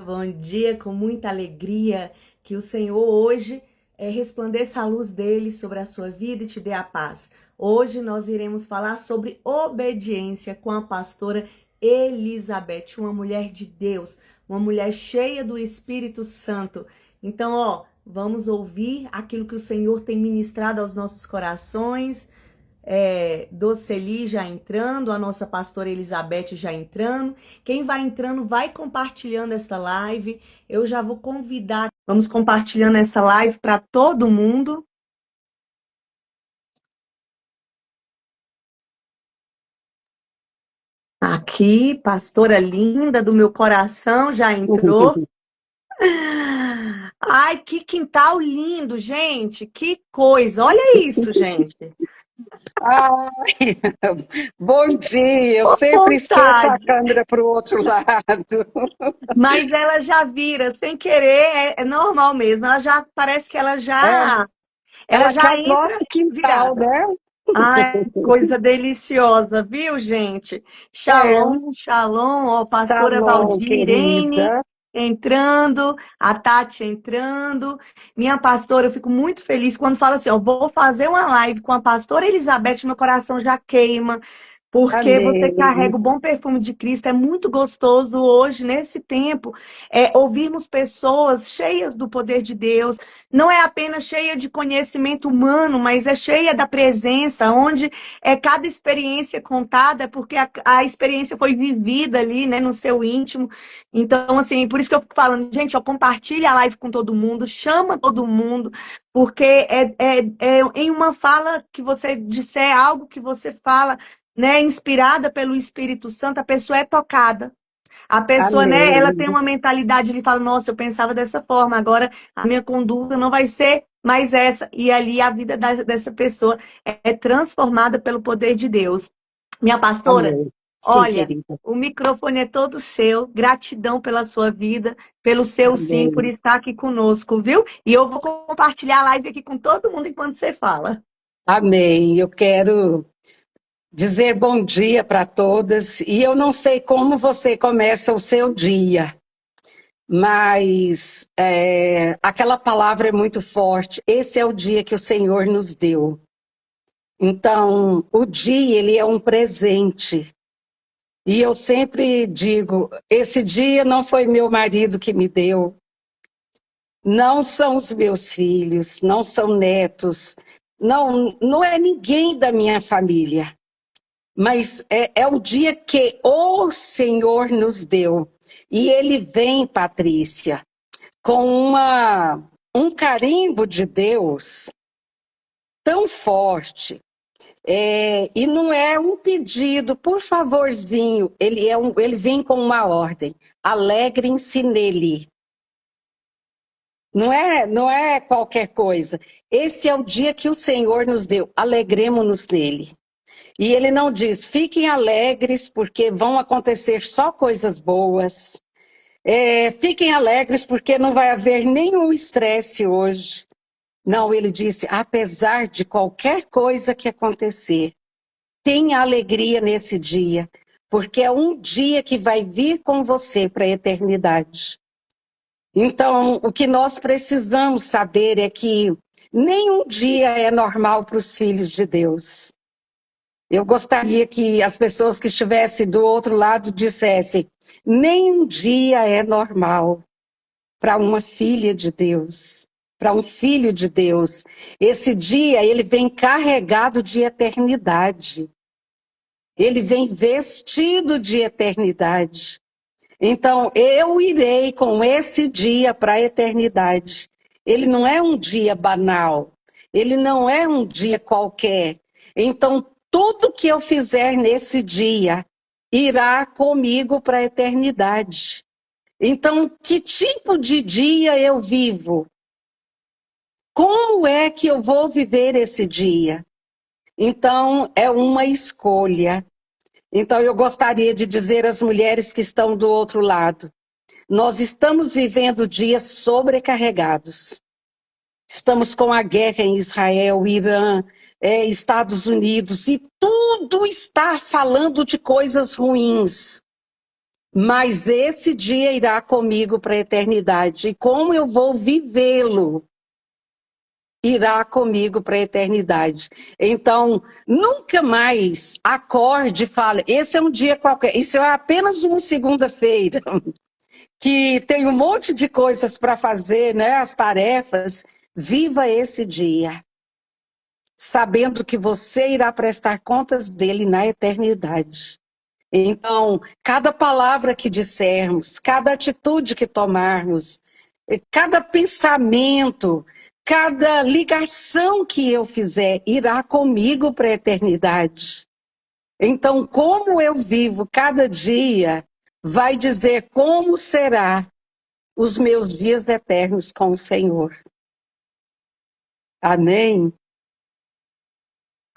Bom dia, com muita alegria, que o Senhor hoje resplandeça a luz dele sobre a sua vida e te dê a paz. Hoje nós iremos falar sobre obediência com a pastora Elizabeth, uma mulher de Deus, uma mulher cheia do Espírito Santo. Então, vamos ouvir aquilo que o Senhor tem ministrado aos nossos corações. Doceli já entrando, a nossa pastora Elizabeth já entrando. Quem vai entrando, vai compartilhando esta live. Eu já vou convidar. Vamos compartilhando essa live para todo mundo. Aqui, pastora linda do meu coração, já entrou. Ai, que quintal lindo, gente. Que coisa. Olha isso, gente. Ai, bom dia, eu Ô, sempre esqueço a vontade. câmera para o outro lado. Mas ela já vira, sem querer, é normal mesmo. Ela já parece que ela É, já Ela ela já quer o entra nosso quintal, virada. né? Ai, coisa deliciosa, viu, gente? É, Shalom, shalom, ó, pastora Shalom, Valdirene querida. entrando, a Tati entrando. Minha pastora, eu fico muito feliz quando fala assim, ó, vou fazer uma live com a pastora Elizabeth, meu coração já queima. Porque você Amém. carrega o bom perfume de Cristo, é muito gostoso hoje, nesse tempo, ouvirmos pessoas cheias do poder de Deus, não é apenas cheia de conhecimento humano, mas é cheia da presença, onde é cada experiência contada, porque a experiência foi vivida ali, né, no seu íntimo. Então, assim, por isso que eu fico falando, gente, ó, compartilha a live com todo mundo, chama todo mundo, porque em uma fala que você disser, algo que você fala, né, inspirada pelo Espírito Santo, a pessoa é tocada. A pessoa, né, ela tem Amém. uma mentalidade, ele fala, nossa, eu pensava dessa forma, agora a minha conduta não vai ser mais essa. E ali a vida dessa pessoa é transformada pelo poder de Deus. Minha pastora, Amém. Sim, olha, querida. o microfone é todo seu, gratidão pela sua vida, pelo seu sim, por Amém. estar aqui conosco, viu? E eu vou compartilhar a live aqui com todo mundo enquanto você fala. Amém. Eu quero dizer bom dia para todas. E eu não sei como você começa o seu dia, mas aquela palavra é muito forte. Esse é o dia que o Senhor nos deu. Então, o dia, ele é um presente. E eu sempre digo, esse dia não foi meu marido que me deu, não são os meus filhos, não são netos, não é ninguém da minha família, mas é o dia que o Senhor nos deu. E ele vem, Patrícia, com um carimbo de Deus tão forte. E não é um pedido, por favorzinho, ele vem com uma ordem. Alegrem-se nele. Não é qualquer coisa. Esse é o dia que o Senhor nos deu. Alegremos-nos nele. E ele não diz, fiquem alegres, porque vão acontecer só coisas boas. Fiquem alegres, porque não vai haver nenhum estresse hoje. Não, ele disse, apesar de qualquer coisa que acontecer, tenha alegria nesse dia, porque é um dia que vai vir com você para a eternidade. Então, o que nós precisamos saber é que nenhum dia é normal para os filhos de Deus. Eu gostaria que as pessoas que estivessem do outro lado dissessem: nenhum dia é normal para uma filha de Deus, para um filho de Deus. Esse dia, ele vem carregado de eternidade. Ele vem vestido de eternidade. Então, eu irei com esse dia para a eternidade. Ele não é um dia banal. Ele não é um dia qualquer. Então, tudo que eu fizer nesse dia irá comigo para a eternidade. Então, que tipo de dia eu vivo? Como é que eu vou viver esse dia? Então, é uma escolha. Então, eu gostaria de dizer às mulheres que estão do outro lado: nós estamos vivendo dias sobrecarregados. Estamos com a guerra em Israel, Irã, Estados Unidos, e tudo está falando de coisas ruins. mas esse dia irá comigo para a eternidade. E como eu vou vivê-lo, irá comigo para a eternidade. Então, nunca mais acorde e fale, esse é um dia qualquer, isso é apenas uma segunda-feira, que tem um monte de coisas para fazer, né? As tarefas. Viva esse dia, sabendo que você irá prestar contas dele na eternidade. Então, cada palavra que dissermos, cada atitude que tomarmos, cada pensamento, cada ligação que eu fizer, irá comigo para a eternidade. Então, como eu vivo cada dia, vai dizer como será os meus dias eternos com o Senhor. Amém?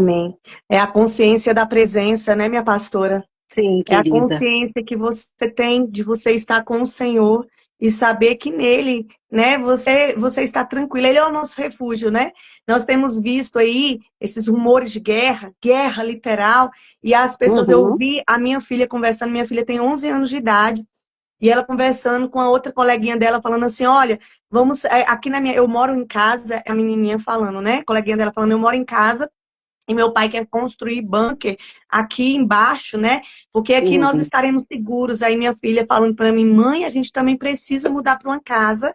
Amém. É a consciência da presença, né, minha pastora? Sim, É a querida. consciência que você tem de você estar com o Senhor e saber que nele, né, você está tranquilo. Ele é o nosso refúgio, né? Nós temos visto aí esses rumores de guerra, guerra literal, e as pessoas, eu Uhum, ouvi a minha filha conversando, minha filha tem 11 anos de idade, e ela conversando com a outra coleguinha dela, falando assim, olha, vamos, aqui na minha, eu moro em casa, a menininha falando, né, a coleguinha dela falando, eu moro em casa, e meu pai quer construir bunker aqui embaixo, né? Porque aqui nós uhum, estaremos seguros. Aí minha filha falando para mim, mãe, a gente também precisa mudar para uma casa,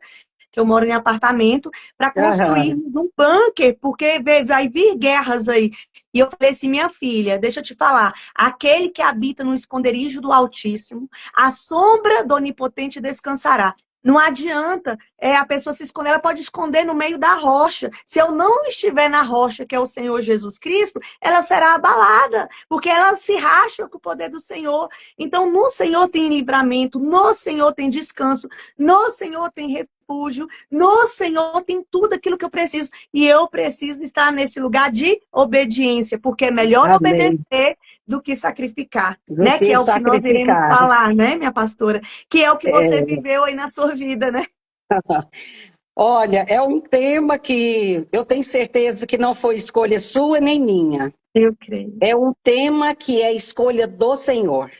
que eu moro em apartamento, para aham, construirmos um bunker, porque vai vir guerras aí. E eu falei assim, minha filha, deixa eu te falar, aquele que habita no esconderijo do Altíssimo, a sombra do Onipotente descansará. Não adianta a pessoa se esconder, ela pode esconder no meio da rocha. Se eu não estiver na rocha, que é o Senhor Jesus Cristo, ela será abalada, porque ela se racha com o poder do Senhor. Então, no Senhor tem livramento, no Senhor tem descanso, no Senhor tem refúgio, no Senhor tem tudo aquilo que eu preciso. E eu preciso estar nesse lugar de obediência, porque é melhor amém. obedecer do que sacrificar, Do né? Que que é o que nós iremos sacrificar. falar, né, minha pastora? Que é o que você É. viveu aí na sua vida, né? Olha, é um tema que eu tenho certeza que não foi escolha sua nem minha. Eu creio. É um tema que é escolha do Senhor.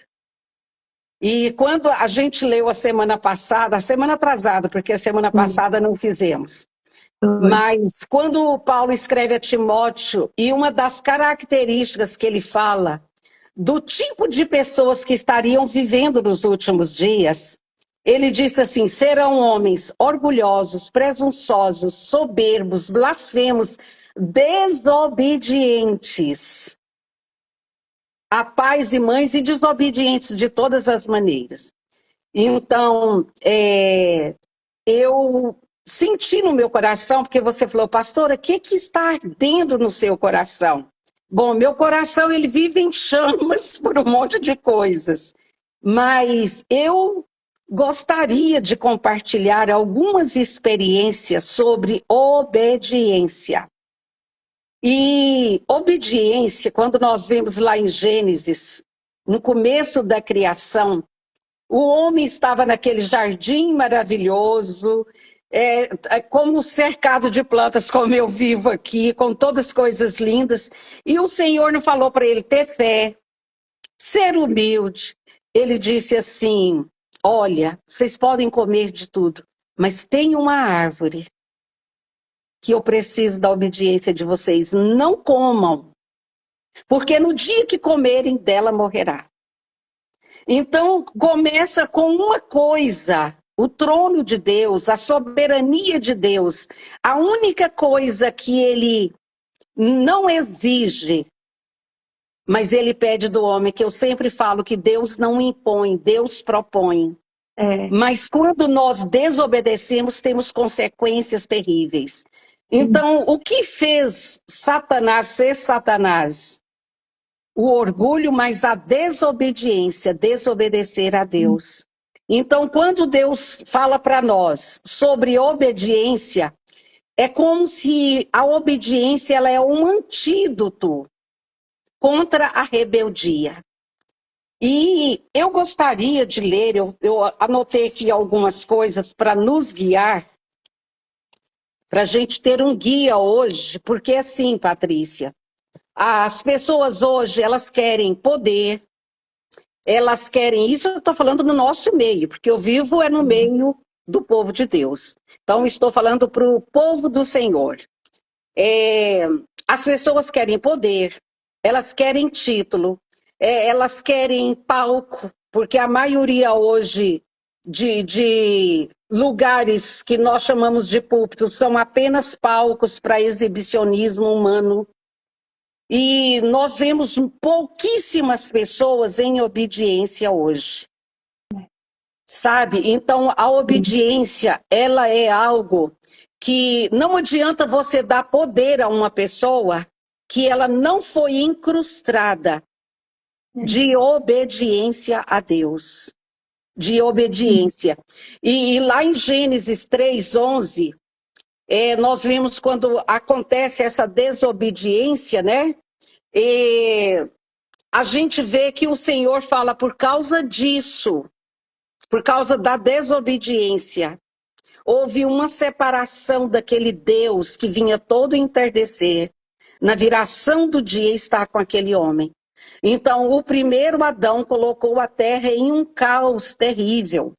E quando a gente leu a semana atrasada, porque a semana Sim, passada não fizemos, foi. mas quando Paulo escreve a Timóteo, e uma das características que ele fala do tipo de pessoas que estariam vivendo nos últimos dias, ele disse assim: serão homens orgulhosos, presunçosos, soberbos, blasfemos, desobedientes a pais e mães e desobedientes de todas as maneiras. Então, eu senti no meu coração, porque você falou, pastora, o que, que está ardendo no seu coração? Bom, meu coração ele vive em chamas por um monte de coisas, mas eu gostaria de compartilhar algumas experiências sobre obediência. E obediência, quando nós vemos lá em Gênesis, no começo da criação, o homem estava naquele jardim maravilhoso, como cercado de plantas, como eu vivo aqui, com todas as coisas lindas. E o Senhor não falou para ele ter fé, ser humilde. Ele disse assim: olha, vocês podem comer de tudo, mas tem uma árvore que eu preciso da obediência de vocês. Não comam, porque no dia que comerem dela morrerá. Então, começa com uma coisa: o trono de Deus, a soberania de Deus. A única coisa que ele não exige, mas ele pede do homem, que eu sempre falo que Deus não impõe, Deus propõe. É. Mas quando nós desobedecemos, temos consequências terríveis. Então, o que fez Satanás ser Satanás? O orgulho, mas a desobediência, desobedecer a Deus. Então, quando Deus fala para nós sobre obediência, é como se a obediência ela é um antídoto contra a rebeldia. E eu gostaria de ler, eu anotei aqui algumas coisas para nos guiar, para a gente ter um guia hoje, porque assim, Patrícia, as pessoas hoje, elas querem poder, Elas querem isso, eu estou falando no nosso meio, porque eu vivo no meio do povo de Deus. Então, estou falando para o povo do Senhor. As pessoas querem poder, elas querem título, elas querem palco, porque a maioria hoje de lugares que nós chamamos de púlpito são apenas palcos para exibicionismo humano. E nós vemos pouquíssimas pessoas em obediência hoje. Sabe? Então, a obediência, ela é algo que não adianta você dar poder a uma pessoa que ela não foi incrustada de obediência a Deus. De obediência. E lá em Gênesis 3:11, nós vemos quando acontece essa desobediência, né? E a gente vê que o Senhor fala por causa disso, por causa da desobediência, houve uma separação daquele Deus que vinha todo entardecer, na viração do dia estar com aquele homem. Então, o primeiro Adão colocou a terra em um caos terrível.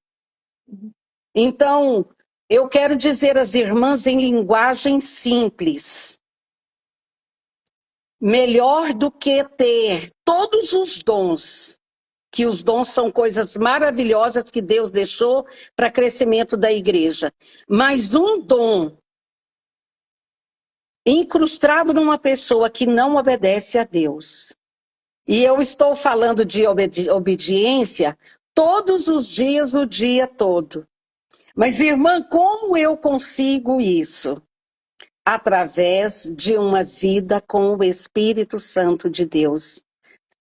Então, eu quero dizer às irmãs em linguagem simples, melhor do que ter todos os dons, que os dons são coisas maravilhosas que Deus deixou para crescimento da igreja. Mas um dom incrustado numa pessoa que não obedece a Deus. E eu estou falando de obediência todos os dias, o dia todo. Mas, irmã, como eu consigo isso? Através de uma vida com o Espírito Santo de Deus.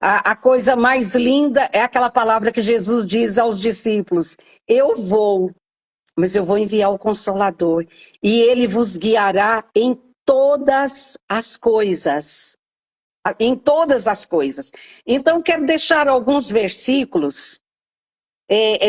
A coisa mais linda é aquela palavra que Jesus diz aos discípulos: eu vou, mas eu vou enviar o Consolador, e ele vos guiará em todas as coisas. Em todas as coisas. Então, quero deixar alguns versículos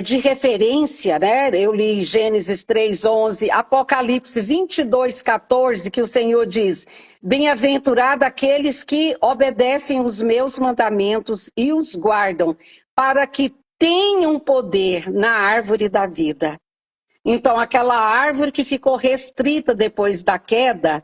de referência, né? Eu li Gênesis 3:11, Apocalipse 22:14, que o Senhor diz: bem-aventurado aqueles que obedecem os meus mandamentos e os guardam, para que tenham poder na árvore da vida. Então, aquela árvore que ficou restrita depois da queda,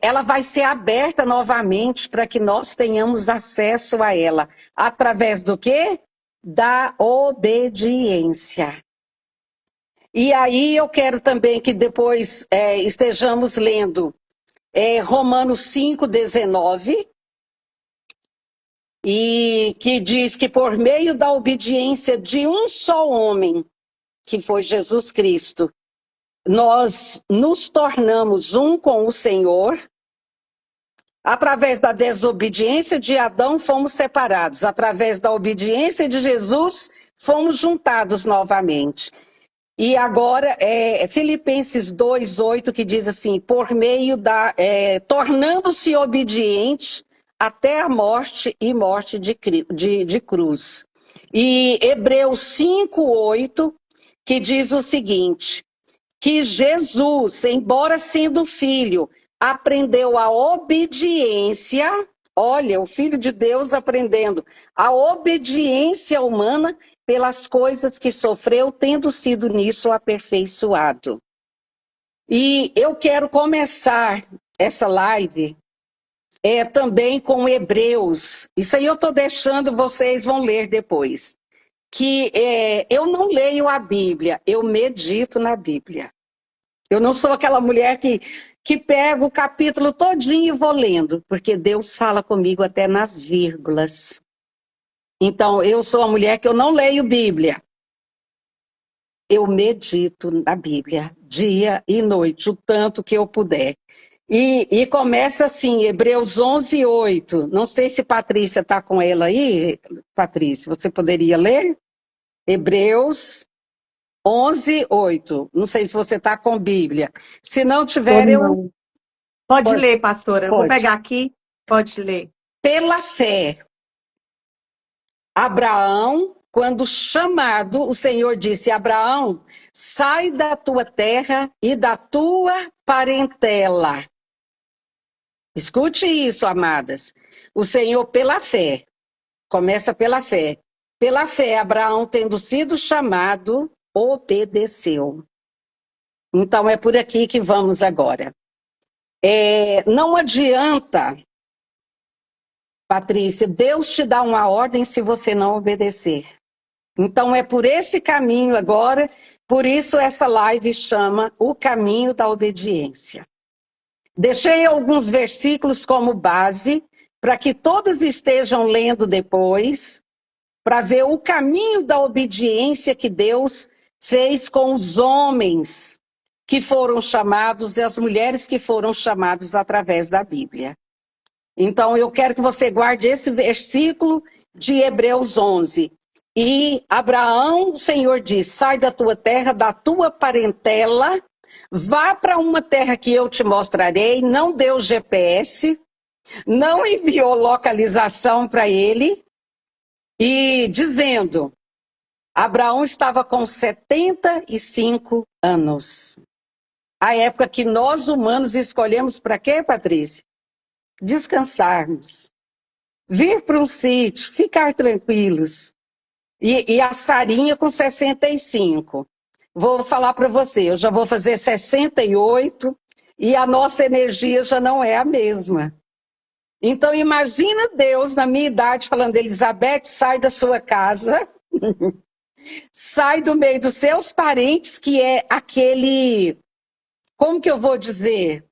ela vai ser aberta novamente para que nós tenhamos acesso a ela. Através do quê? Da obediência. E aí eu quero também que depois estejamos lendo Romanos 5:19, e que diz que por meio da obediência de um só homem, que foi Jesus Cristo, nós nos tornamos um com o Senhor. Através da desobediência de Adão, fomos separados. Através da obediência de Jesus, fomos juntados novamente. E agora, Filipenses 2:8, que diz assim: por meio tornando-se obediente até a morte e morte de cruz. E Hebreus 5:8, que diz o seguinte: que Jesus, embora sendo filho, aprendeu a obediência. Olha, o Filho de Deus aprendendo a obediência humana pelas coisas que sofreu, tendo sido nisso aperfeiçoado. E eu quero começar essa live também com Hebreus. Isso aí eu estou deixando, vocês vão ler depois. Que eu não leio a Bíblia, eu medito na Bíblia. Eu não sou aquela mulher que pega o capítulo todinho e vou lendo, porque Deus fala comigo até nas vírgulas. Então, eu sou uma mulher que eu não leio Bíblia. Eu medito na Bíblia, dia e noite, o tanto que eu puder. E começa assim, Hebreus 11:8. Não sei se Patrícia está com ela aí. Patrícia, você poderia ler? Hebreus 11:8. Não sei se você está com Bíblia. Se não tiver, eu... Pode ler, pastora. Eu vou Pode. pegar aqui. Pode ler. Pela fé, Abraão, quando chamado, o Senhor disse: Abraão, sai da tua terra e da tua parentela. Escute isso, amadas. O Senhor, pela fé, Começa pela fé. Pela fé, Abraão, tendo sido chamado, obedeceu. Então é por aqui que vamos agora. Não adianta, Patrícia, Deus te dá uma ordem se você não obedecer. Então é por esse caminho agora, por isso essa live chama O Caminho da Obediência. Deixei alguns versículos como base, para que todos estejam lendo depois, para ver o caminho da obediência que Deus fez com os homens que foram chamados e as mulheres que foram chamados através da Bíblia. Então eu quero que você guarde esse versículo de Hebreus 11. E Abraão, o Senhor diz, sai da tua terra, da tua parentela, vá para uma terra que eu te mostrarei, não deu GPS, não enviou localização para ele, e dizendo, Abraão estava com 75 anos. A época que nós humanos escolhemos para quê, Patrícia? Descansarmos. Vir para um sítio, ficar tranquilos. E a Sarinha com 65. Vou falar para você, eu já vou fazer 68 e a nossa energia já não é a mesma. Então imagina Deus na minha idade falando, Elizabeth, sai da sua casa, sai do meio dos seus parentes, que é aquele, como que eu vou dizer?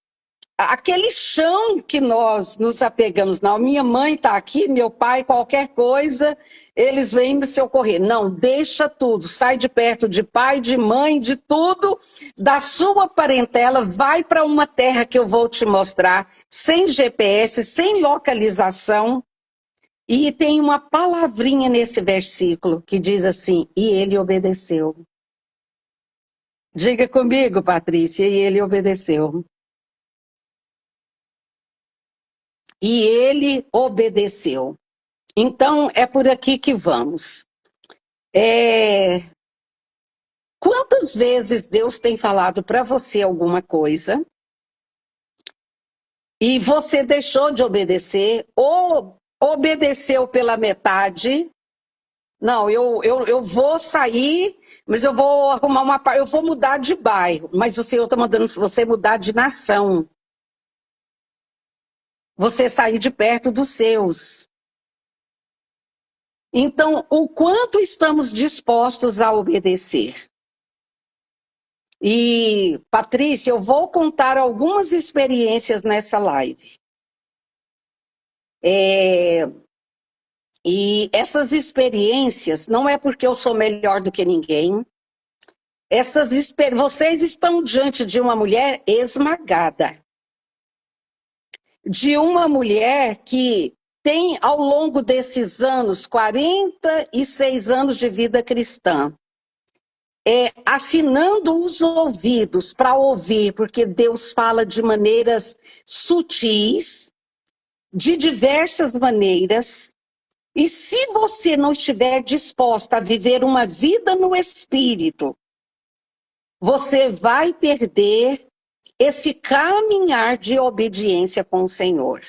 Aquele chão que nós nos apegamos. Não, minha mãe está aqui, meu pai, qualquer coisa, eles vêm me socorrer. Não, deixa tudo, sai de perto de pai, de mãe, de tudo, da sua parentela, vai para uma terra que eu vou te mostrar, sem GPS, sem localização. E tem uma palavrinha nesse versículo que diz assim, e ele obedeceu. Diga comigo, Patrícia, e ele obedeceu. E ele obedeceu. Então, é por aqui que vamos. Quantas vezes Deus tem falado para você alguma coisa e você deixou de obedecer ou obedeceu pela metade? Não, eu vou sair, mas eu vou arrumar eu vou mudar de bairro, mas o Senhor está mandando você mudar de nação. Você sair de perto dos seus. Então, o quanto estamos dispostos a obedecer? E, Patrícia, eu vou contar algumas experiências nessa live. E essas experiências, não é porque eu sou melhor do que ninguém. Vocês estão diante de uma mulher esmagada. De uma mulher que tem, ao longo desses anos, 46 anos de vida cristã, afinando os ouvidos para ouvir, porque Deus fala de maneiras sutis, de diversas maneiras, e se você não estiver disposta a viver uma vida no Espírito, você vai perder esse caminhar de obediência com o Senhor.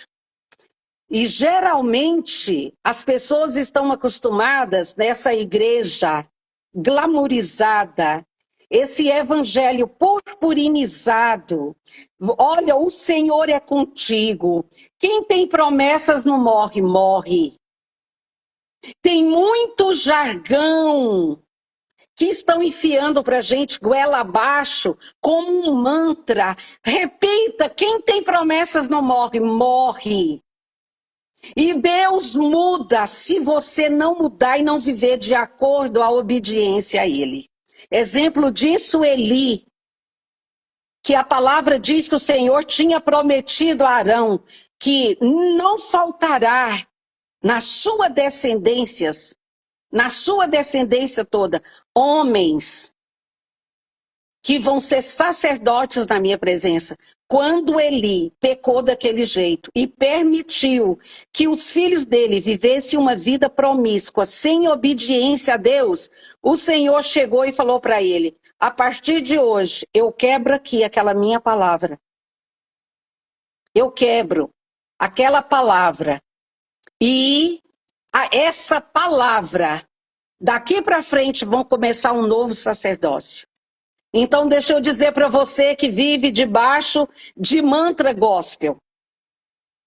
E geralmente as pessoas estão acostumadas nessa igreja glamourizada, esse evangelho purpurinizado. Olha, o Senhor é contigo. Quem tem promessas não morre, morre. Tem muito jargão que estão enfiando para a gente goela abaixo como um mantra. Repita, quem tem promessas não morre, morre. E Deus muda se você não mudar e não viver de acordo à obediência a Ele. Exemplo disso, Eli, que a palavra diz que o Senhor tinha prometido a Arão que não faltará na sua descendência toda, homens que vão ser sacerdotes na minha presença. Quando Eli pecou daquele jeito e permitiu que os filhos dele vivessem uma vida promíscua, sem obediência a Deus, o Senhor chegou e falou para ele, a partir de hoje, eu quebro aqui aquela minha palavra. Eu quebro aquela palavra. E essa palavra, daqui para frente vão começar um novo sacerdócio. Então deixa eu dizer para você que vive debaixo de mantra gospel.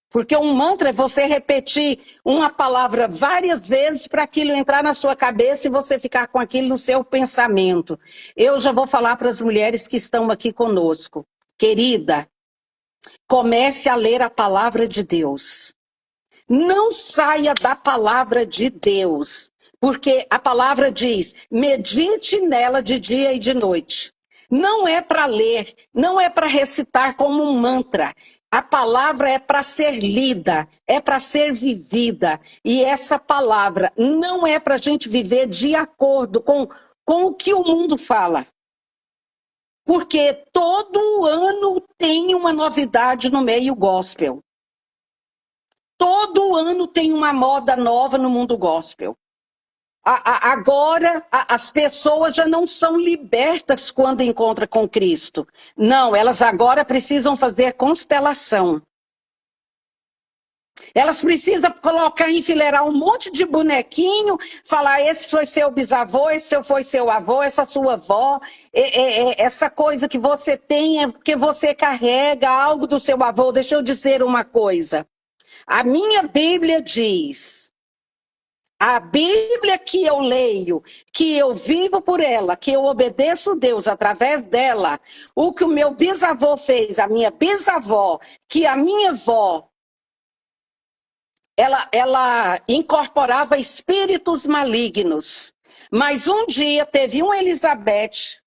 Porque um mantra é você repetir uma palavra várias vezes para aquilo entrar na sua cabeça e você ficar com aquilo no seu pensamento. Eu já vou falar para as mulheres que estão aqui conosco. Querida, comece a ler a palavra de Deus. Não saia da palavra de Deus, porque a palavra diz, medite nela de dia e de noite. Não é para ler, não é para recitar como um mantra. A palavra é para ser lida, é para ser vivida. E essa palavra não é para a gente viver de acordo com o que o mundo fala. Porque todo ano tem uma novidade no meio gospel. Todo ano tem uma moda nova no mundo gospel. Agora, as pessoas já não são libertas quando encontram com Cristo. Não, elas agora precisam fazer constelação. Elas precisam colocar, enfileirar um monte de bonequinho, falar, esse foi seu bisavô, esse foi seu avô, essa sua avó, essa coisa que você tem é porque você carrega algo do seu avô. Deixa eu dizer uma coisa. A minha Bíblia diz, a Bíblia que eu leio, que eu vivo por ela, que eu obedeço a Deus através dela, o que o meu bisavô fez, a minha bisavó, que a minha avó, ela incorporava espíritos malignos. Mas um dia teve uma Elizabeth,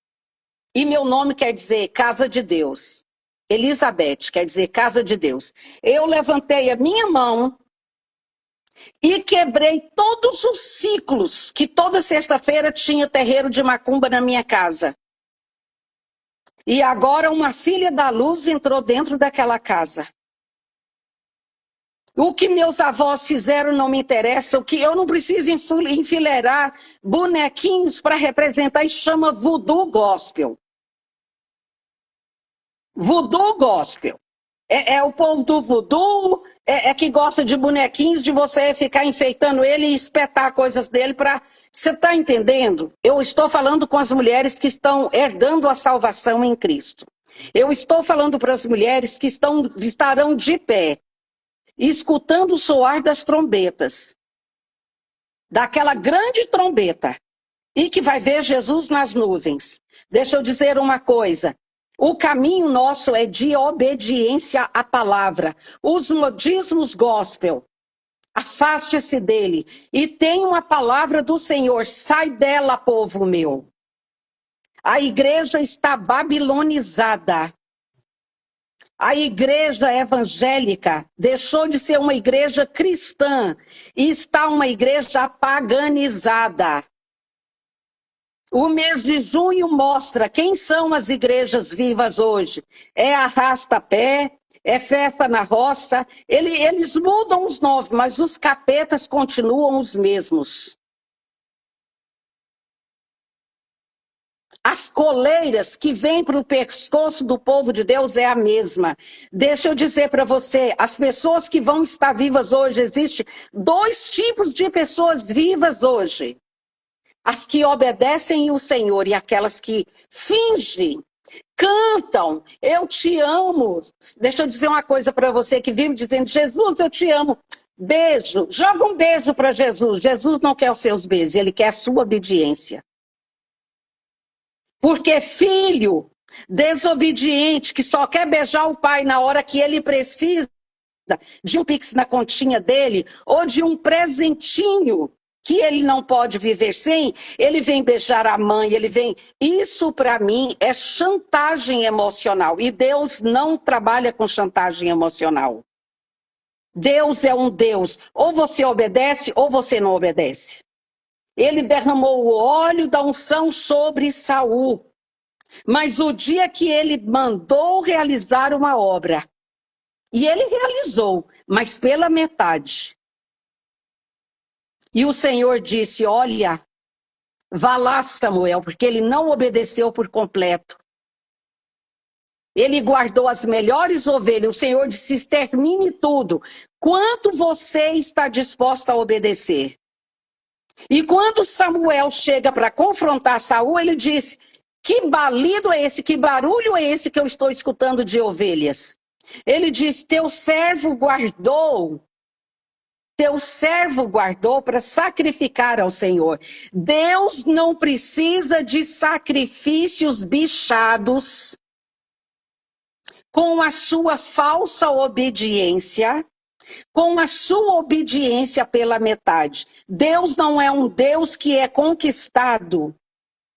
e meu nome quer dizer Casa de Deus. Elizabeth quer dizer Casa de Deus. Eu levantei a minha mão e quebrei todos os ciclos que toda sexta-feira tinha terreiro de macumba na minha casa. E agora uma filha da luz entrou dentro daquela casa. O que meus avós fizeram não me interessa, o que eu não preciso enfileirar bonequinhos para representar, e chama voodoo gospel. Voodoo gospel. É o povo do voodoo, que gosta de bonequinhos, de você ficar enfeitando ele e espetar coisas dele para... Você está entendendo? Eu estou falando com as mulheres que estão herdando a salvação em Cristo. Eu estou falando para as mulheres que estarão de pé, escutando o soar das trombetas, daquela grande trombeta, e que vai ver Jesus nas nuvens. Deixa eu dizer uma coisa. O caminho nosso é de obediência à palavra. Os modismos gospel, afaste-se dele. E tem uma palavra do Senhor, sai dela, povo meu. A igreja está babilonizada. A igreja evangélica deixou de ser uma igreja cristã e está uma igreja paganizada. O mês de junho mostra quem são as igrejas vivas hoje. É arrasta-pé, é festa na roça. Eles mudam os nomes, mas os capetas continuam os mesmos. As coleiras que vêm para o pescoço do povo de Deus é a mesma. Deixa eu dizer para você, as pessoas que vão estar vivas hoje, existem dois tipos de pessoas vivas hoje. As que obedecem o Senhor e aquelas que fingem, cantam, eu te amo. Deixa eu dizer uma coisa para você que vive dizendo, Jesus, eu te amo. Beijo, joga um beijo para Jesus. Jesus não quer os seus beijos, ele quer a sua obediência. Porque filho desobediente, que só quer beijar o pai na hora que ele precisa de um pix na continha dele, ou de um presentinho que ele não pode viver sem, ele vem beijar a mãe, ele vem... Isso, para mim, é chantagem emocional. E Deus não trabalha com chantagem emocional. Deus é um Deus. Ou você obedece, ou você não obedece. Ele derramou o óleo da unção sobre Saul. Mas o dia que ele mandou realizar uma obra, e ele realizou, mas pela metade. E o Senhor disse, olha, vá lá, Samuel, porque ele não obedeceu por completo. Ele guardou as melhores ovelhas. O Senhor disse: extermine tudo. Quanto você está disposto a obedecer? E quando Samuel chega para confrontar Saul, ele disse: que balido é esse, que barulho é esse que eu estou escutando de ovelhas? Ele diz: teu servo guardou para sacrificar ao Senhor. Deus não precisa de sacrifícios bichados com a sua falsa obediência, com a sua obediência pela metade. Deus não é um Deus que é conquistado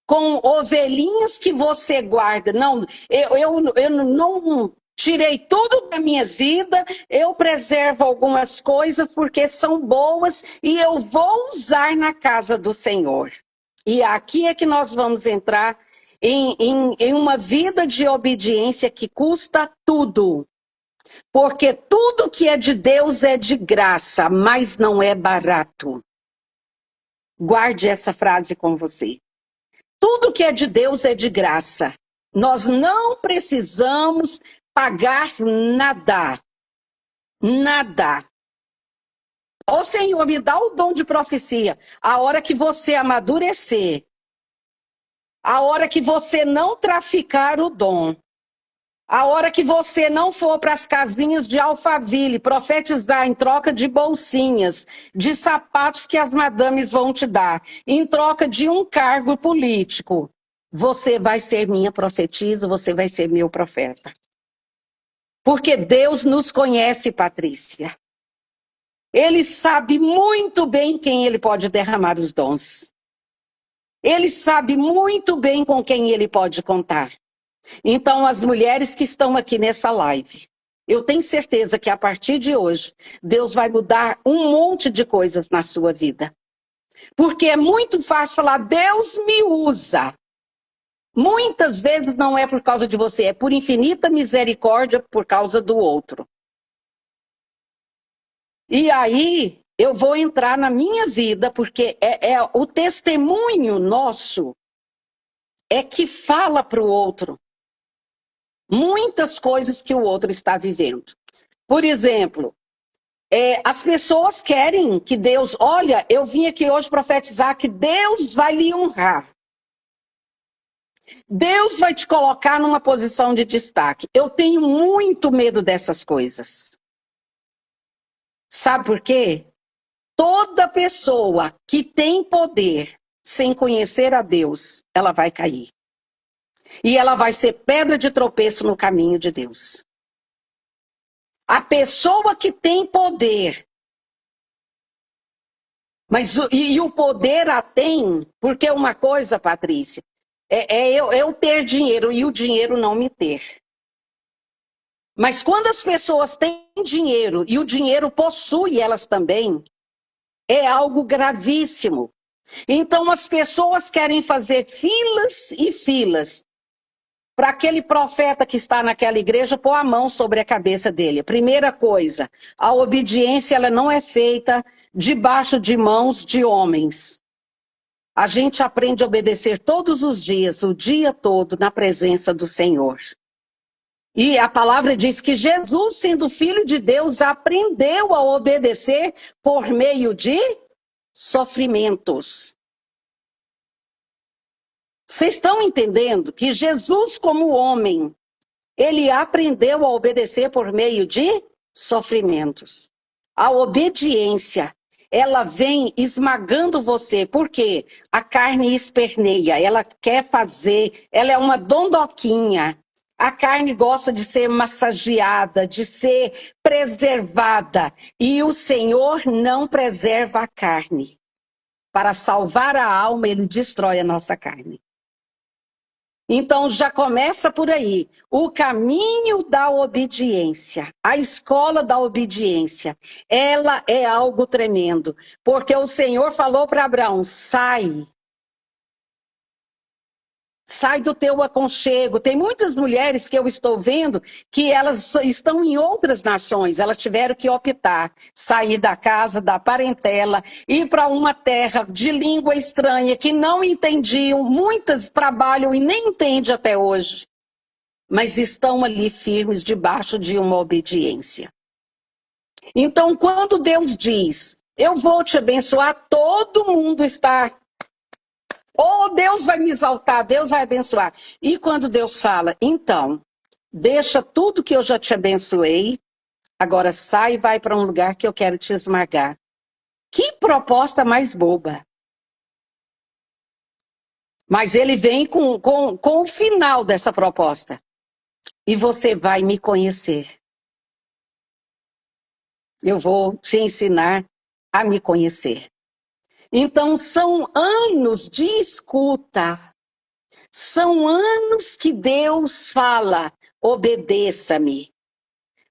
com ovelhinhas que você guarda. Não, eu não tirei tudo da minha vida, eu preservo algumas coisas porque são boas e eu vou usar na casa do Senhor. E aqui é que nós vamos entrar em uma vida de obediência que custa tudo. Porque tudo que é de Deus é de graça, mas não é barato. Guarde essa frase com você. Tudo que é de Deus é de graça. Nós não precisamos pagar nada. Nada. Ô Senhor, me dá o dom de profecia. A hora que você amadurecer, a hora que você não traficar o dom, a hora que você não for para as casinhas de Alphaville profetizar em troca de bolsinhas, de sapatos que as madames vão te dar, em troca de um cargo político, você vai ser minha profetisa, você vai ser meu profeta. Porque Deus nos conhece, Patrícia. Ele sabe muito bem quem ele pode derramar os dons. Ele sabe muito bem com quem ele pode contar. Então, as mulheres que estão aqui nessa live, eu tenho certeza que a partir de hoje, Deus vai mudar um monte de coisas na sua vida. Porque é muito fácil falar: Deus me usa. Muitas vezes não é por causa de você, é por infinita misericórdia por causa do outro. E aí, eu vou entrar na minha vida, porque é o testemunho nosso é que fala para o outro muitas coisas que o outro está vivendo. Por exemplo, as pessoas querem que Deus... Olha, eu vim aqui hoje profetizar que Deus vai lhe honrar. Deus vai te colocar numa posição de destaque. Eu tenho muito medo dessas coisas. Sabe por quê? Toda pessoa que tem poder sem conhecer a Deus, ela vai cair. E ela vai ser pedra de tropeço no caminho de Deus. A pessoa que tem poder, mas e o poder a tem, porque uma coisa, Patrícia, eu ter dinheiro e o dinheiro não me ter. Mas quando as pessoas têm dinheiro e o dinheiro possui elas também, é algo gravíssimo. Então as pessoas querem fazer filas e filas para aquele profeta que está naquela igreja pôr a mão sobre a cabeça dele. Primeira coisa, a obediência ela não é feita debaixo de mãos de homens. A gente aprende a obedecer todos os dias, o dia todo, na presença do Senhor. E a palavra diz que Jesus, sendo filho de Deus, aprendeu a obedecer por meio de sofrimentos. Vocês estão entendendo que Jesus, como homem, ele aprendeu a obedecer por meio de sofrimentos. A obediência, ela vem esmagando você, porque a carne esperneia, ela quer fazer, ela é uma dondoquinha. A carne gosta de ser massageada, de ser preservada. E o Senhor não preserva a carne. Para salvar a alma, ele destrói a nossa carne. Então já começa por aí, o caminho da obediência, a escola da obediência, ela é algo tremendo, porque o Senhor falou para Abraão: sai do teu aconchego. Tem muitas mulheres que eu estou vendo que elas estão em outras nações, elas tiveram que optar, sair da casa, da parentela, ir para uma terra de língua estranha que não entendiam, muitas trabalham e nem entendem até hoje. mas estão ali firmes debaixo de uma obediência. Então, quando Deus diz, eu vou te abençoar, todo mundo está... Oh, Deus vai me exaltar, Deus vai abençoar. E quando Deus fala, então, deixa tudo que eu já te abençoei, agora sai e vai para um lugar que eu quero te esmagar. Que proposta mais boba. Mas ele vem com o final dessa proposta. E você vai me conhecer. Eu vou te ensinar a me conhecer. Então, são anos de escuta. São anos que Deus fala, obedeça-me.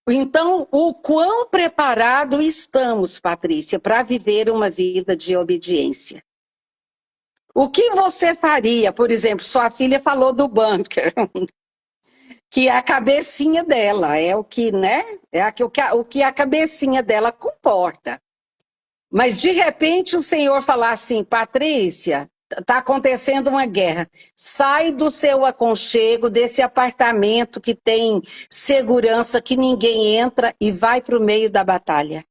Então, o quão preparado estamos, Patrícia, para viver uma vida de obediência? O que você faria? Por exemplo, sua filha falou do bunker, que é a cabecinha dela, é o que, né? O que a cabecinha dela comporta. Mas, de repente, o Senhor falar assim, Patrícia, está acontecendo uma guerra. Sai do seu aconchego, desse apartamento que tem segurança, que ninguém entra, e vai para o meio da batalha.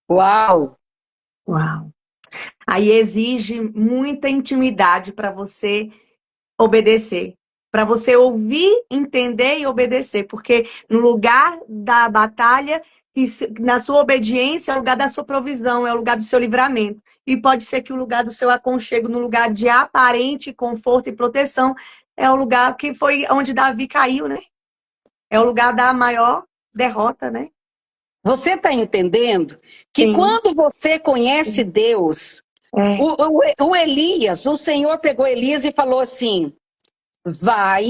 Uau! Uau! Aí exige muita intimidade para você obedecer, para você ouvir, entender e obedecer, porque no lugar da batalha, na sua obediência, é o lugar da sua provisão, é o lugar do seu livramento. E pode ser que o lugar do seu aconchego, no lugar de aparente conforto e proteção, é o lugar que foi onde Davi caiu, né? É o lugar da maior derrota, né? Você está entendendo que Sim. quando você conhece Deus, É. o Elias, o Senhor pegou Elias e falou assim, vai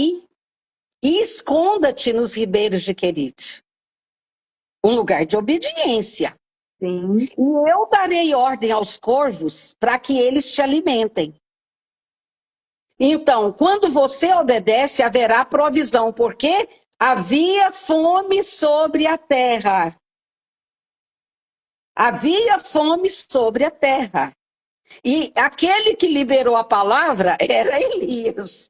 e esconda-te nos ribeiros de Querite. Um lugar de obediência. Sim. E eu darei ordem aos corvos para que eles te alimentem. Então, quando você obedece, haverá provisão, porque havia fome sobre a terra. Havia fome sobre a terra. E aquele que liberou a palavra era Elias.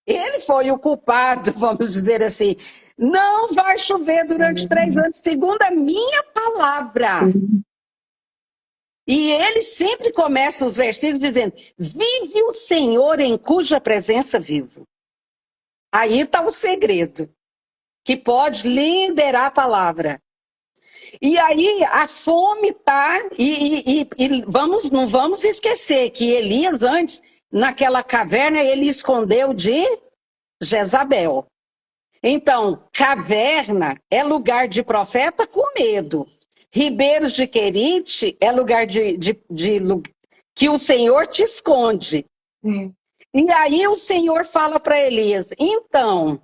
Ele foi o culpado, vamos dizer assim. Não vai chover durante 3 anos, segundo a minha palavra. Sim. E ele sempre começa os versículos dizendo, vive o Senhor em cuja presença vivo. Aí está o segredo, que pode liberar a palavra. E aí a fome está, não vamos esquecer que Elias antes, naquela caverna, ele escondeu de Jezabel. Então, caverna é lugar de profeta com medo. Ribeiros de Querite é lugar que o Senhor te esconde. E aí o Senhor fala para Elias, então,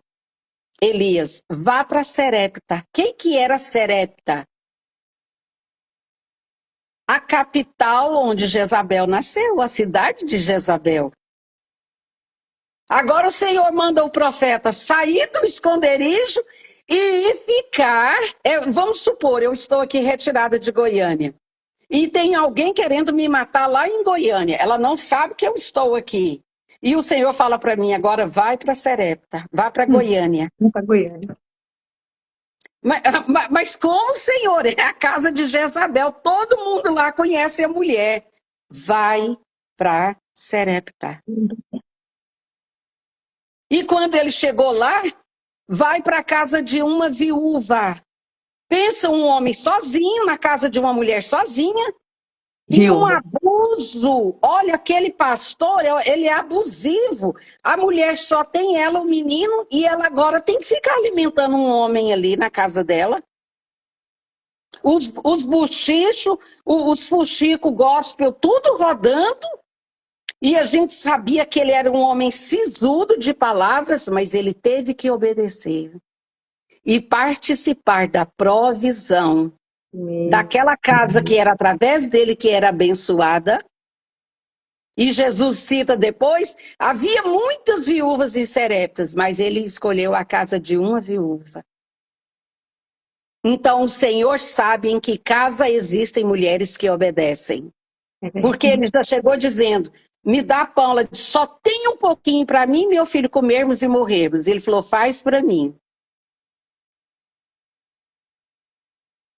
Elias, vá para Serepta. Quem que era Serepta? A capital onde Jezabel nasceu, a cidade de Jezabel. Agora o Senhor manda o profeta sair do esconderijo e ficar... vamos supor, eu estou aqui retirada de Goiânia. E tem alguém querendo me matar lá em Goiânia. Ela não sabe que eu estou aqui. E o Senhor fala para mim, agora vai para Serepta, vá para Goiânia. Para Goiânia. Mas como, Senhor? É a casa de Jezabel. Todo mundo lá conhece a mulher. Vai para Serepta. E quando ele chegou lá, vai para a casa de uma viúva. Pensa um homem sozinho na casa de uma mulher sozinha. E um abuso. Olha, aquele pastor, ele é abusivo. A mulher só tem ela, o menino, e ela agora tem que ficar alimentando um homem ali na casa dela. Os buchichos, os fuxico gospel, tudo rodando. E a gente sabia que ele era um homem sisudo de palavras, mas ele teve que obedecer. E participar da provisão daquela casa que era através dele que era abençoada. E Jesus cita depois, havia muitas viúvas em Sereptas, mas ele escolheu a casa de uma viúva. Então o Senhor sabe em que casa existem mulheres que obedecem. Porque ele já chegou dizendo, me dá pão. Ela disse, só tem um pouquinho para mim e meu filho comermos e morrermos. Ele falou, faz para mim.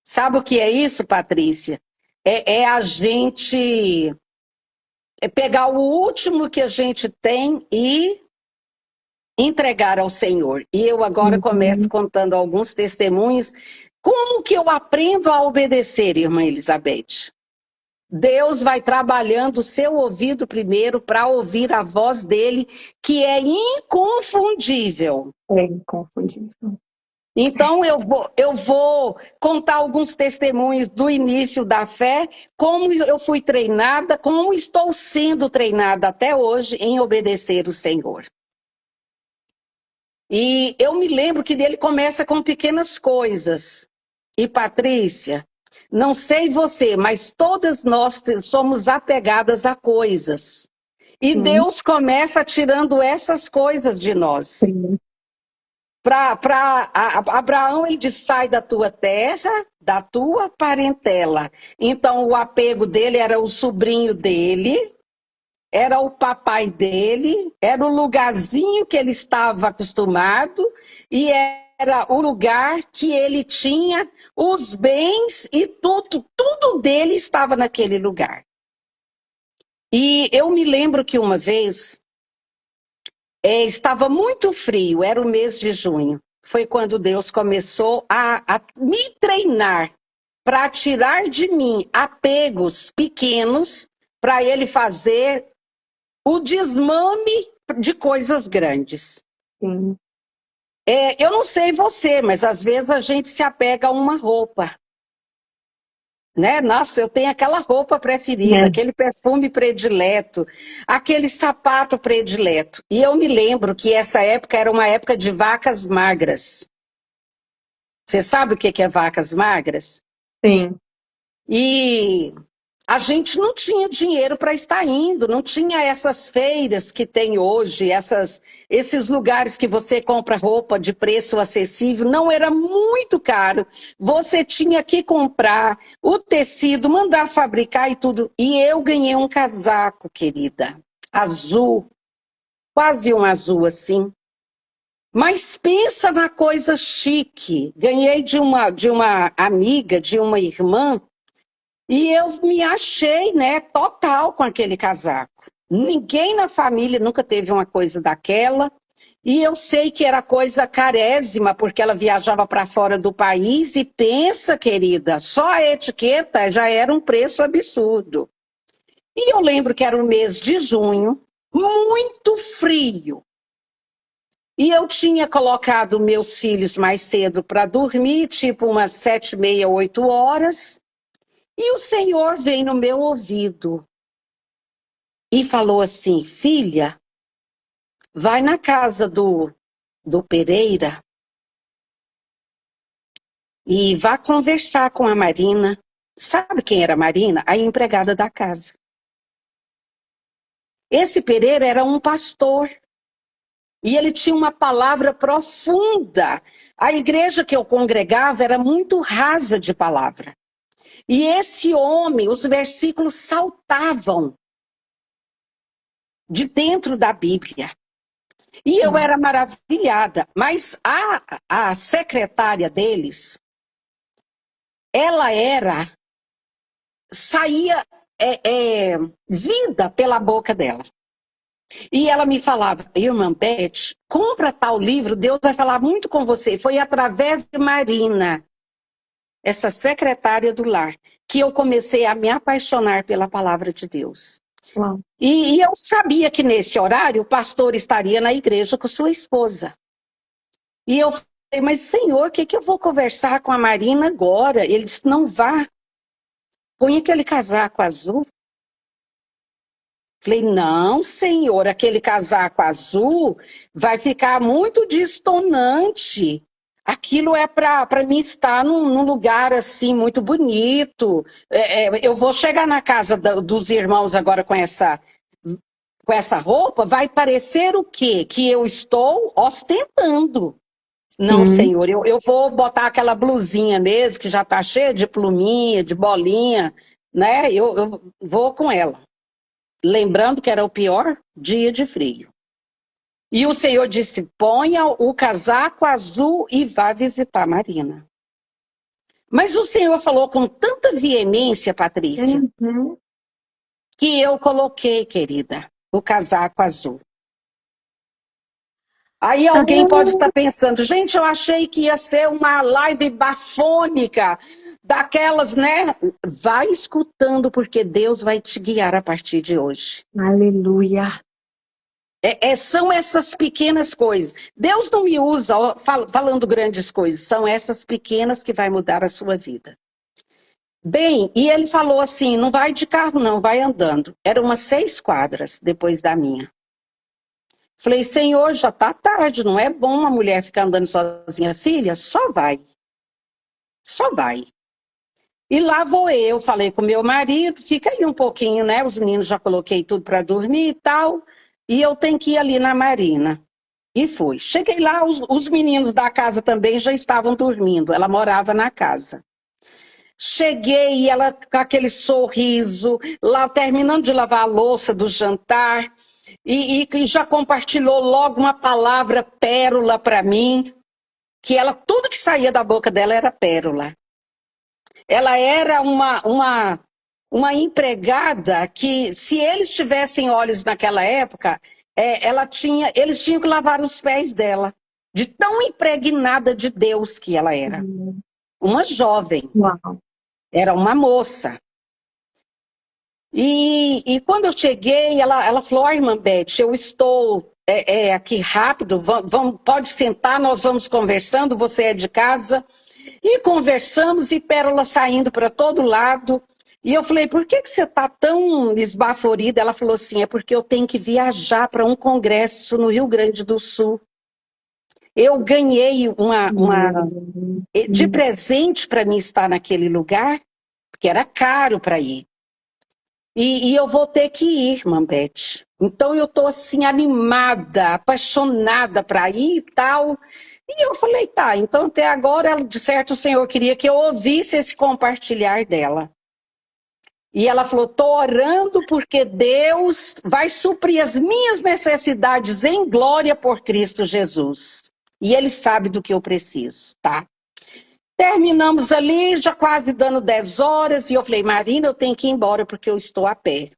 Sabe o que é isso, Patrícia? É a gente pegar o último que a gente tem e entregar ao Senhor. E eu agora começo contando alguns testemunhos. Como que eu aprendo a obedecer, irmã Elizabeth? Deus vai trabalhando o seu ouvido primeiro para ouvir a voz dele, que é inconfundível. É inconfundível. Então eu vou contar alguns testemunhos do início da fé, como eu fui treinada, como estou sendo treinada até hoje em obedecer o Senhor. E eu me lembro que ele começa com pequenas coisas. E Patrícia, não sei você, mas todas nós somos apegadas a coisas. E Deus começa tirando essas coisas de nós. Sim. Para Abraão, ele diz, sai da tua terra, da tua parentela. Então, o apego dele era o sobrinho dele, era o papai dele, era o lugarzinho que ele estava acostumado e era o lugar que ele tinha os bens e tudo dele estava naquele lugar. E eu me lembro que uma vez estava muito frio, era o mês de junho. Foi quando Deus começou a me treinar para tirar de mim apegos pequenos para ele fazer o desmame de coisas grandes. Sim. Eu não sei você, mas às vezes a gente se apega a uma roupa. Né? Nossa, eu tenho aquela roupa preferida, aquele perfume predileto, aquele sapato predileto. E eu me lembro que essa época era uma época de vacas magras. Você sabe o que é vacas magras? Sim. E a gente não tinha dinheiro para estar indo, não tinha essas feiras que tem hoje, esses lugares que você compra roupa de preço acessível, não era muito caro. Você tinha que comprar o tecido, mandar fabricar e tudo. E eu ganhei um casaco, querida, azul, quase um azul assim. Mas pensa na coisa chique. Ganhei de uma amiga, de uma irmã, e eu me achei, né, total com aquele casaco. Ninguém na família nunca teve uma coisa daquela. E eu sei que era coisa carésima, porque ela viajava para fora do país. E pensa, querida, só a etiqueta já era um preço absurdo. E eu lembro que era o mês de junho, muito frio. E eu tinha colocado meus filhos mais cedo para dormir, tipo umas 7h30, 8h. E o Senhor veio no meu ouvido e falou assim, filha, vai na casa do Pereira e vá conversar com a Marina. Sabe quem era a Marina? A empregada da casa. Esse Pereira era um pastor e ele tinha uma palavra profunda. A igreja que eu congregava era muito rasa de palavra. E esse homem, os versículos saltavam de dentro da Bíblia. E eu era maravilhada, mas a secretária deles, ela saía vida pela boca dela. E ela me falava, irmã Beth, compra tal livro, Deus vai falar muito com você. Foi através de Marina, essa secretária do lar, que eu comecei a me apaixonar pela palavra de Deus. E eu sabia que nesse horário o pastor estaria na igreja com sua esposa. E eu falei, mas Senhor, o que eu vou conversar com a Marina agora? Ele disse, não vá. Põe aquele casaco azul. Falei, não, Senhor, aquele casaco azul vai ficar muito destoante. Aquilo é para mim estar num lugar assim muito bonito. Eu vou chegar na casa dos irmãos agora com essa roupa, vai parecer o quê? Que eu estou ostentando. Não, Senhor, eu vou botar aquela blusinha mesmo, que já está cheia de pluminha, de bolinha, né? Eu vou com ela. lembrando que era o pior dia de frio. E o Senhor disse, ponha o casaco azul e vá visitar Marina. Mas o Senhor falou com tanta veemência, Patrícia, Uhum. que eu coloquei, querida, o casaco azul. Aí alguém pode estar pensando, gente, eu achei que ia ser uma live bafônica, daquelas, né? Vai escutando, porque Deus vai te guiar a partir de hoje. Aleluia. São essas pequenas coisas. Deus não me usa ó, falando grandes coisas, são essas pequenas que vai mudar a sua vida. Bem, e ele falou assim, não vai de carro não, vai andando. Eram umas 6 quadras depois da minha. Falei, Senhor, já tá tarde, não é bom uma mulher ficar andando sozinha. Filha, só vai. Só vai. E lá vou eu, falei com meu marido, fica aí um pouquinho, né? Os meninos já coloquei tudo para dormir e tal. E eu tenho que ir ali na Marina. E fui. Cheguei lá, os meninos da casa também já estavam dormindo. Ela morava na casa. Cheguei e ela com aquele sorriso, lá terminando de lavar a louça do jantar. E já compartilhou logo uma palavra pérola para mim, que ela, tudo que saía da boca dela era pérola. Ela era uma empregada que, se eles tivessem olhos naquela época, eles tinham que lavar os pés dela, de tão impregnada de Deus que ela era. Uma jovem, Uau. era uma moça. E quando eu cheguei, ela falou, irmã Beth, eu estou aqui rápido, pode sentar, nós vamos conversando, você é de casa. E conversamos, e pérola saindo para todo lado. E eu falei, por que você está tão esbaforida? Ela falou assim, é porque eu tenho que viajar para um congresso no Rio Grande do Sul. Eu ganhei de presente para mim estar naquele lugar, porque era caro para ir. E eu vou ter que ir, irmã Beth. Então eu estou assim animada, apaixonada para ir e tal. E eu falei, tá, então até agora, de certo, o Senhor queria que eu ouvisse esse compartilhar dela. E ela falou, tô orando porque Deus vai suprir as minhas necessidades em glória por Cristo Jesus. E Ele sabe do que eu preciso, tá? Terminamos ali, já quase dando 10 horas, e eu falei, Marina, eu tenho que ir embora porque eu estou a pé.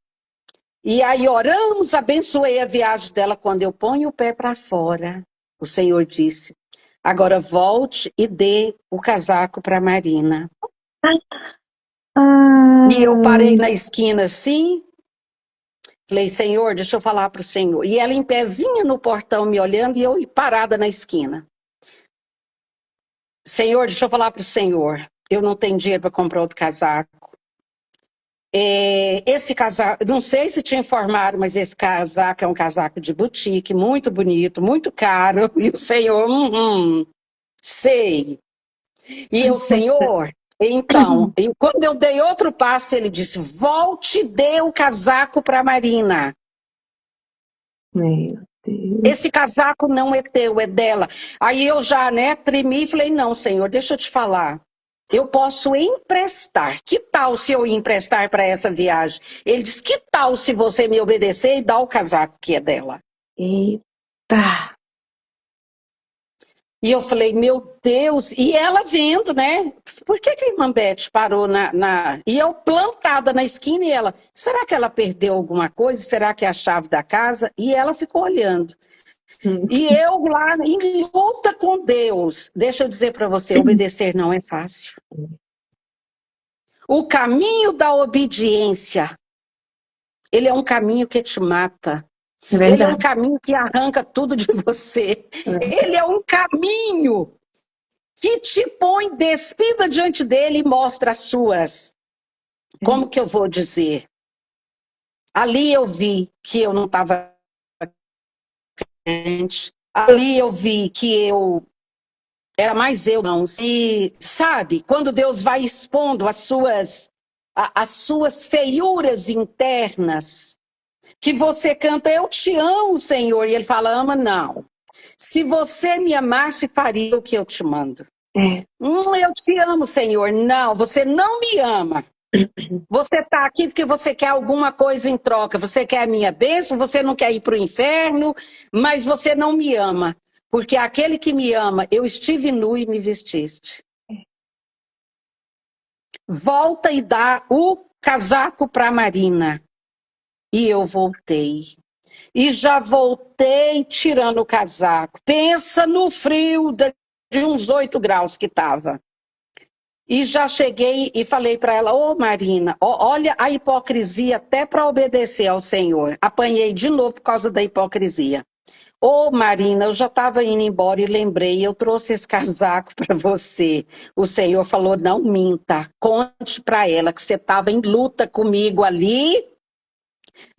E aí oramos, abençoei a viagem dela. Quando eu ponho o pé para fora, o Senhor disse, agora volte e dê o casaco para Marina. E eu parei na esquina assim, falei, Senhor, deixa eu falar para o Senhor. E ela em pezinha no portão me olhando e eu parada na esquina. Senhor, deixa eu falar para o Senhor, eu não tenho dinheiro para comprar outro casaco. Esse casaco, não sei se te informaram, mas esse casaco é um casaco de boutique, muito bonito, muito caro. E o Senhor, sei. E o Senhor, então, quando eu dei outro passo, ele disse, volte e dê o casaco para Marina. Meu Deus. Esse casaco não é teu, é dela. Aí eu já, tremi e falei, não, Senhor, deixa eu te falar. Eu posso emprestar. Que tal se eu emprestar para essa viagem? Ele disse, que tal se você me obedecer e dar o casaco que é dela? Eita. E eu falei, meu Deus, e ela vendo, né? Por que a irmã Beth parou E eu plantada na esquina e ela, será que ela perdeu alguma coisa? Será que é a chave da casa? E ela ficou olhando. E eu lá em luta com Deus. Deixa eu dizer para você, obedecer não é fácil. O caminho da obediência, ele é um caminho que te mata. Ele é um caminho que arranca tudo de você. Ele é um caminho que te põe despida diante dele e mostra as suas. Como que eu vou dizer? Ali eu vi que eu não estava crente. Ali eu vi que eu era mais eu, não. E sabe, quando Deus vai expondo as suas feiuras internas, que você canta, eu te amo, Senhor, e ele fala, ama não. Se você me amasse, faria o que eu te mando. Eu te amo, Senhor. Não, você não me ama. Você está aqui porque você quer alguma coisa em troca. Você quer a minha bênção, você não quer ir para o inferno, mas você não me ama. Porque aquele que me ama, eu estive nu e me vestiste. Volta e dá o casaco para Marina. E eu voltei. E já voltei tirando o casaco. Pensa no frio de uns 8 graus que estava. E já cheguei e falei para ela, ô Marina, olha a hipocrisia até para obedecer ao Senhor. Apanhei de novo por causa da hipocrisia. Ô Marina, eu já estava indo embora e lembrei, eu trouxe esse casaco para você. O Senhor falou, não minta, conte para ela que você estava em luta comigo ali.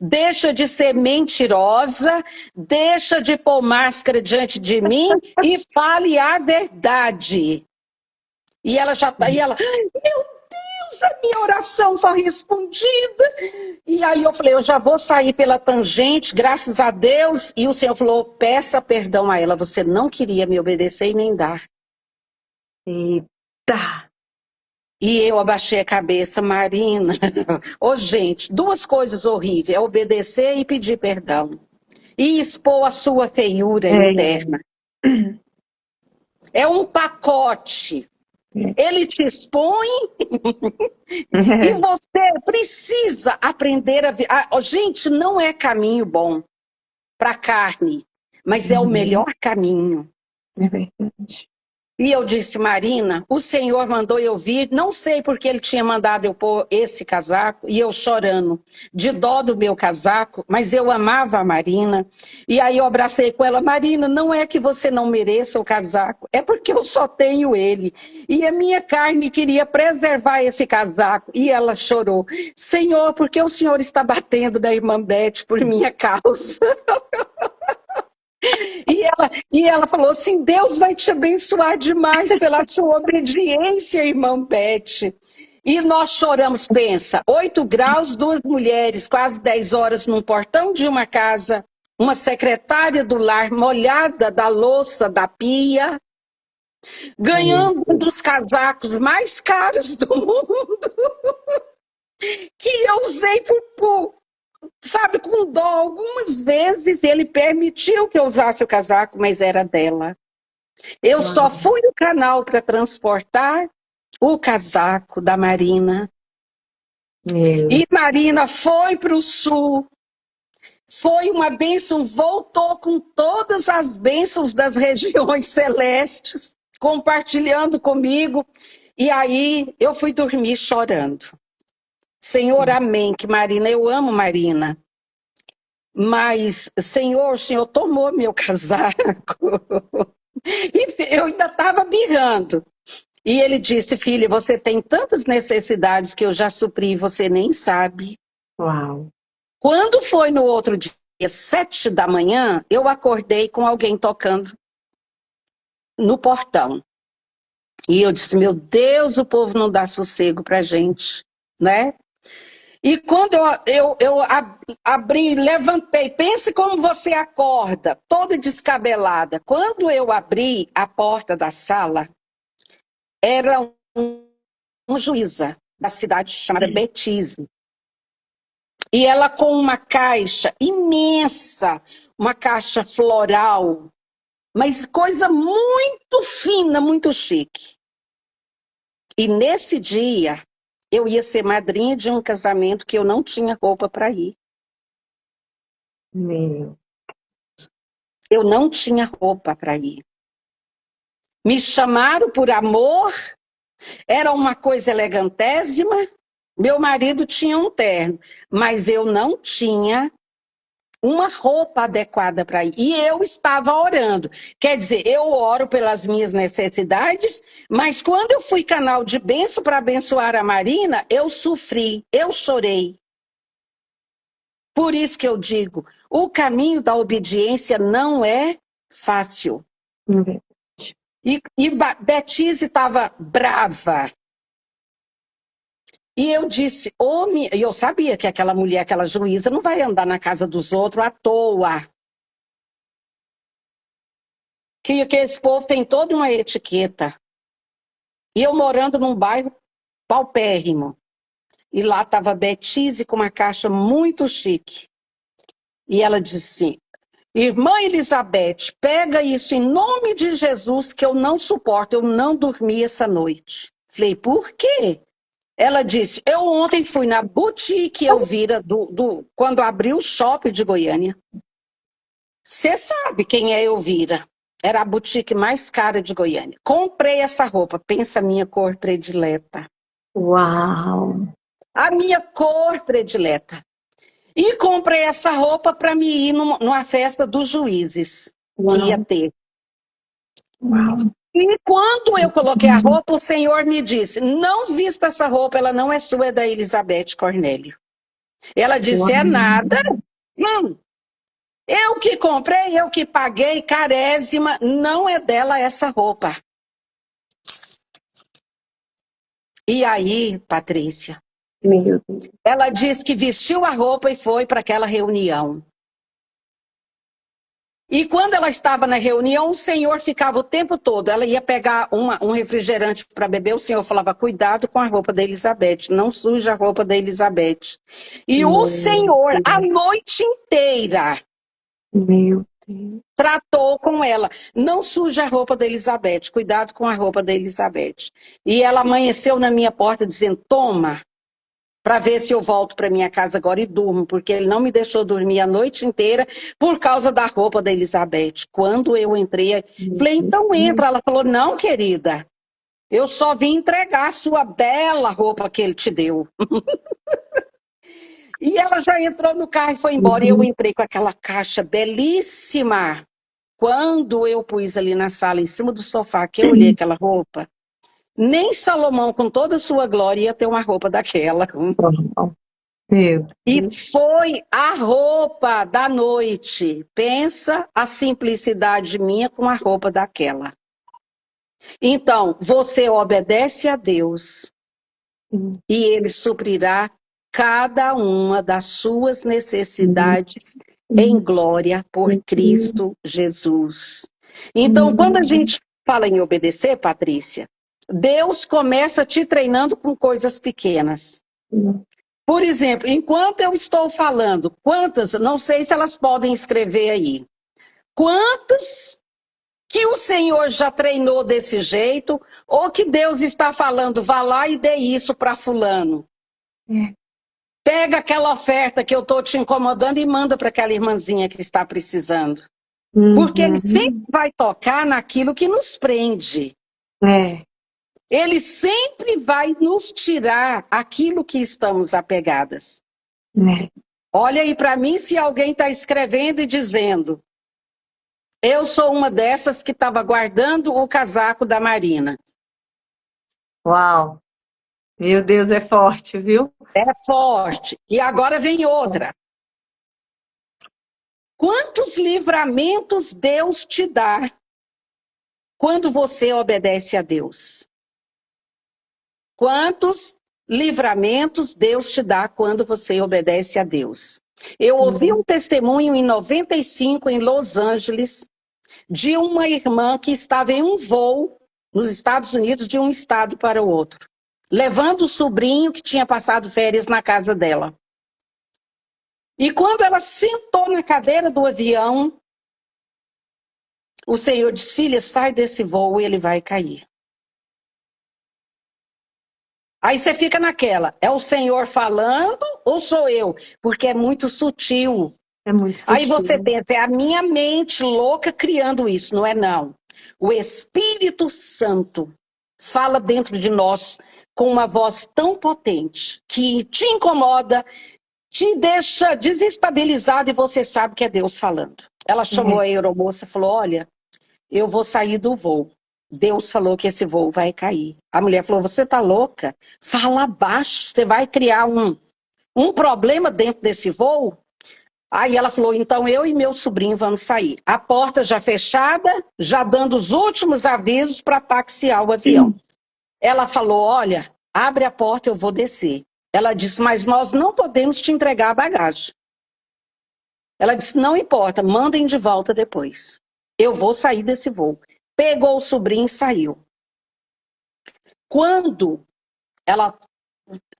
Deixa de ser mentirosa, deixa de pôr máscara diante de mim e fale a verdade. E ela já tá, e ela, meu Deus, a minha oração foi respondida. E aí eu falei, eu já vou sair pela tangente, graças a Deus. E o Senhor falou, peça perdão a ela, você não queria me obedecer e nem dar. Eita! E eu abaixei a cabeça, Marina. Ô, gente, 2 coisas horríveis, é obedecer e pedir perdão. E expor a sua feiura interna. É um pacote. Ele te expõe e você precisa aprender a ver. Gente, não é caminho bom para a carne, mas é o melhor caminho. É verdade. E eu disse, Marina, o Senhor mandou eu vir, não sei porque ele tinha mandado eu pôr esse casaco, e eu chorando, de dó do meu casaco, mas eu amava a Marina. E aí eu abracei com ela, Marina, não é que você não mereça o casaco, é porque eu só tenho ele. E a minha carne queria preservar esse casaco. E ela chorou, Senhor, por que o Senhor está batendo na irmã Beth por minha causa? E ela falou assim, Deus vai te abençoar demais pela sua obediência, irmã Beth. E nós choramos, pensa, 8 graus, 2 mulheres, quase 10 horas num portão de uma casa, uma secretária do lar molhada da louça da pia, ganhando um dos casacos mais caros do mundo, que eu usei sabe, com dó. Algumas vezes ele permitiu que eu usasse o casaco, mas era dela. Eu só fui no canal para transportar o casaco da Marina. E Marina foi para o sul. Foi uma bênção, voltou com todas as bênçãos das regiões celestes, compartilhando comigo. E aí eu fui dormir chorando. Senhor, amém, que Marina, eu amo Marina. Mas, Senhor, o Senhor tomou meu casaco. E eu ainda estava birrando. E ele disse, filha, você tem tantas necessidades que eu já supri e você nem sabe. Uau. Quando foi no outro dia, 7 da manhã, eu acordei com alguém tocando no portão. E eu disse, meu Deus, o povo não dá sossego pra gente, né? E quando eu abri, levantei, pense como você acorda, toda descabelada. Quando eu abri a porta da sala, era uma juíza da cidade chamada Betise. E ela com uma caixa imensa, uma caixa floral, mas coisa muito fina, muito chique. E nesse dia, eu ia ser madrinha de um casamento que eu não tinha roupa para ir. Meu. Eu não tinha roupa para ir. Me chamaram por amor, era uma coisa elegantésima. Meu marido tinha um terno, mas eu não tinha uma roupa adequada para ir. E eu estava orando. Quer dizer, eu oro pelas minhas necessidades, mas quando eu fui canal de bênção para abençoar a Marina, eu sofri, eu chorei. Por isso que eu digo, o caminho da obediência não é fácil. E Betise estava brava. E eu disse, e eu sabia que aquela mulher, aquela juíza, não vai andar na casa dos outros à toa. Que esse povo tem toda uma etiqueta. E eu morando num bairro paupérrimo. e lá estava a Betise com uma caixa muito chique. E ela disse assim, irmã Elizabeth, pega isso em nome de Jesus que eu não suporto, eu não dormi essa noite. Falei, por quê? Ela disse, eu ontem fui na boutique Elvira, quando abriu o shopping de Goiânia. Você sabe quem é Elvira? Era a boutique mais cara de Goiânia. Comprei essa roupa, pensa a minha cor predileta. Uau! A minha cor predileta. E comprei essa roupa para me ir numa festa dos juízes, que ia Uau! ter. Uau! E quando eu coloquei a roupa, o Senhor me disse, não vista essa roupa, ela não é sua, é da Elizabeth Cornélio. Ela disse, é nada. Eu que comprei, eu que paguei, carésima, não é dela essa roupa. E aí, Patrícia, Meu Deus. ela disse que vestiu a roupa e foi para aquela reunião. E quando ela estava na reunião, o Senhor ficava o tempo todo. Ela ia pegar um refrigerante para beber, o Senhor falava, cuidado com a roupa da Elizabeth, não suja a roupa da Elizabeth. E o Senhor, a noite inteira, Meu Deus. tratou com ela. Não suja a roupa da Elizabeth, cuidado com a roupa da Elizabeth. E ela amanheceu na minha porta dizendo, toma, para ver se eu volto para minha casa agora e durmo, porque ele não me deixou dormir a noite inteira por causa da roupa da Elizabeth. Quando eu entrei, falei, então entra. Ela falou, não, querida, eu só vim entregar a sua bela roupa que ele te deu. E ela já entrou no carro e foi embora. E eu entrei com aquela caixa belíssima. Quando eu pus ali na sala, em cima do sofá, que eu olhei aquela roupa, nem Salomão, com toda a sua glória, ia ter uma roupa daquela. Meu E Deus. foi a roupa da noite. Pensa a simplicidade minha com a roupa daquela. Então, você obedece a Deus e Ele suprirá cada uma das suas necessidades em glória por Cristo Jesus. Então, quando a gente fala em obedecer, Patrícia, Deus começa te treinando com coisas pequenas. Por exemplo, enquanto eu estou falando, quantas, não sei se elas podem escrever aí, quantas que o Senhor já treinou desse jeito, ou que Deus está falando, vá lá e dê isso para fulano. Pega aquela oferta que eu estou te incomodando e manda para aquela irmãzinha que está precisando. Porque ele sempre vai tocar naquilo que nos prende. Ele sempre vai nos tirar aquilo que estamos apegadas. Olha aí para mim se alguém está escrevendo e dizendo, eu sou uma dessas que estava guardando o casaco da Marina. Uau! Meu Deus, é forte, viu? É forte. E agora vem outra. Quantos livramentos Deus te dá quando você obedece a Deus? Quantos livramentos Deus te dá quando você obedece a Deus? Eu ouvi um testemunho em 95 em Los Angeles de uma irmã que estava em um voo nos Estados Unidos de um estado para o outro, levando o sobrinho que tinha passado férias na casa dela. E quando ela sentou na cadeira do avião, o Senhor disse, filha, sai desse voo e ele vai cair. Aí você fica naquela, é o Senhor falando ou sou eu? Porque é muito sutil. É muito sutil. Aí você pensa, é a minha mente louca criando isso, não é não. O Espírito Santo fala dentro de nós com uma voz tão potente que te incomoda, te deixa desestabilizado e você sabe que é Deus falando. Ela chamou a aeromoça e falou, olha, eu vou sair do voo. Deus falou que esse voo vai cair. A mulher falou, você tá louca? Fala baixo, você vai criar um problema dentro desse voo? Aí ela falou, então eu e meu sobrinho vamos sair. A porta já fechada, já dando os últimos avisos para taxiar o avião. Ela falou, olha, abre a porta, eu vou descer. Ela disse, mas nós não podemos te entregar a bagagem. Ela disse, não importa, mandem de volta depois. Eu vou sair desse voo. Pegou o sobrinho e saiu. Quando ela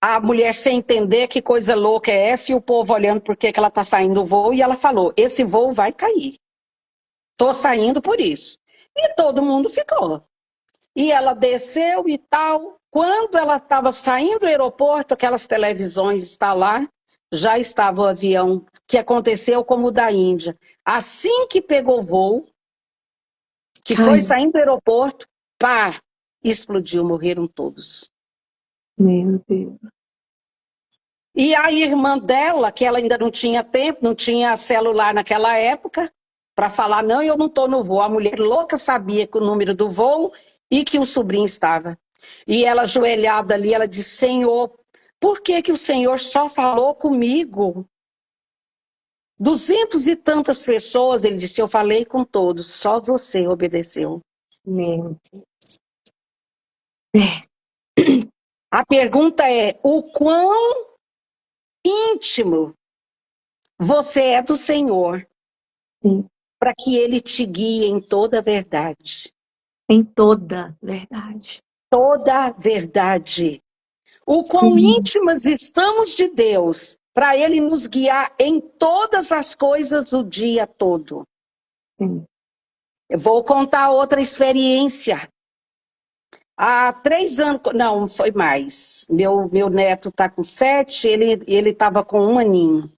a mulher sem entender que coisa louca é essa, e o povo olhando por que ela está saindo do voo, e ela falou, esse voo vai cair. Tô saindo por isso. E todo mundo ficou. E ela desceu e tal. Quando ela estava saindo do aeroporto, aquelas televisões estão lá, já estava o avião, que aconteceu como o da Índia. Assim que pegou voo, que foi saindo do aeroporto, pá, explodiu, morreram todos. Meu Deus. E a irmã dela, que ela ainda não tinha tempo, não tinha celular naquela época, para falar, não, eu não estou no voo. A mulher louca sabia que o número do voo e que o sobrinho estava. E ela, ajoelhada ali, ela disse, Senhor, por que que o Senhor só falou comigo? 200 e tantas pessoas, ele disse, eu falei com todos, só você obedeceu. Meu Deus. A pergunta é, o quão íntimo você é do Senhor para que Ele te guie em toda a verdade. Em toda verdade. Toda a verdade. O quão íntimas estamos de Deus para Ele nos guiar em todas as coisas o dia todo. Sim. Eu vou contar outra experiência. Há 3 anos, não, foi mais. Meu neto está com 7, ele estava com 1 aninho.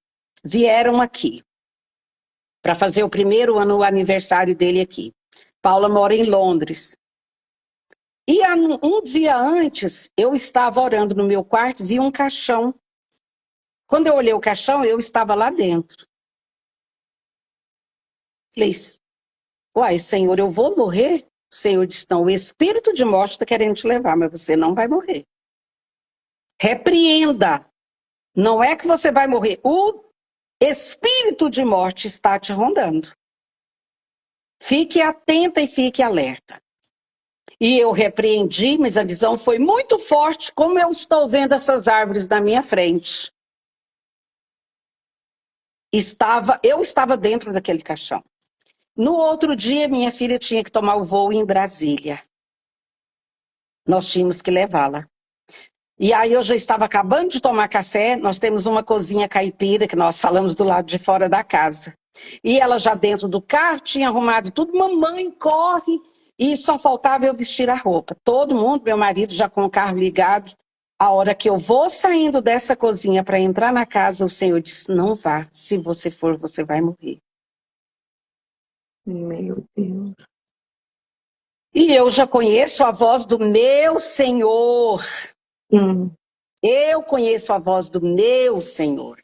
Vieram aqui para fazer o primeiro ano, o aniversário dele aqui. Paula mora em Londres. E um dia antes, eu estava orando no meu quarto, vi um caixão. Quando eu olhei o caixão, eu estava lá dentro. Falei, uai, Senhor, eu vou morrer? O Senhor disse, não, o espírito de morte está querendo te levar, mas você não vai morrer. Repreenda. Não é que você vai morrer. O espírito de morte está te rondando. Fique atenta e fique alerta. E eu repreendi, mas a visão foi muito forte, como eu estou vendo essas árvores na minha frente. Eu estava dentro daquele caixão. No outro dia, minha filha tinha que tomar o voo em Brasília. Nós tínhamos que levá-la. E aí eu já estava acabando de tomar café, nós temos uma cozinha caipira, que nós falamos do lado de fora da casa. E ela já dentro do carro tinha arrumado tudo, mamãe, corre! E só faltava eu vestir a roupa. Todo mundo, meu marido já com o carro ligado. A hora que eu vou saindo dessa cozinha para entrar na casa, o Senhor disse, não vá, se você for, você vai morrer. Meu Deus. E eu já conheço a voz do meu Senhor. Eu conheço a voz do meu Senhor.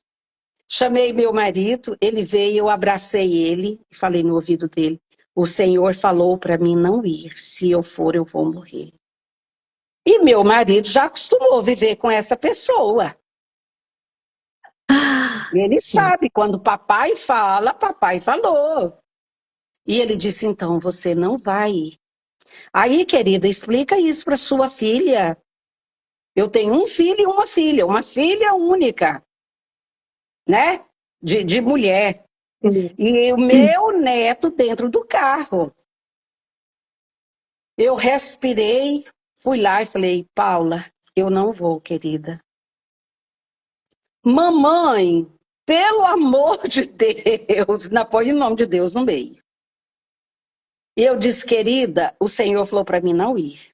Chamei meu marido, ele veio, eu abracei ele e falei no ouvido dele, o Senhor falou para mim não ir, se eu for eu vou morrer. E meu marido já acostumou viver com essa pessoa. Ele sabe, quando papai fala, papai falou. E ele disse, então você não vai ir. Aí, querida, explica isso para sua filha. Eu tenho um filho e uma filha única, né? De mulher. E o meu neto dentro do carro. Eu respirei, fui lá e falei, Paula, eu não vou, querida. Mamãe, pelo amor de Deus, não põe o nome de Deus no meio. E eu disse, querida, o Senhor falou para mim não ir.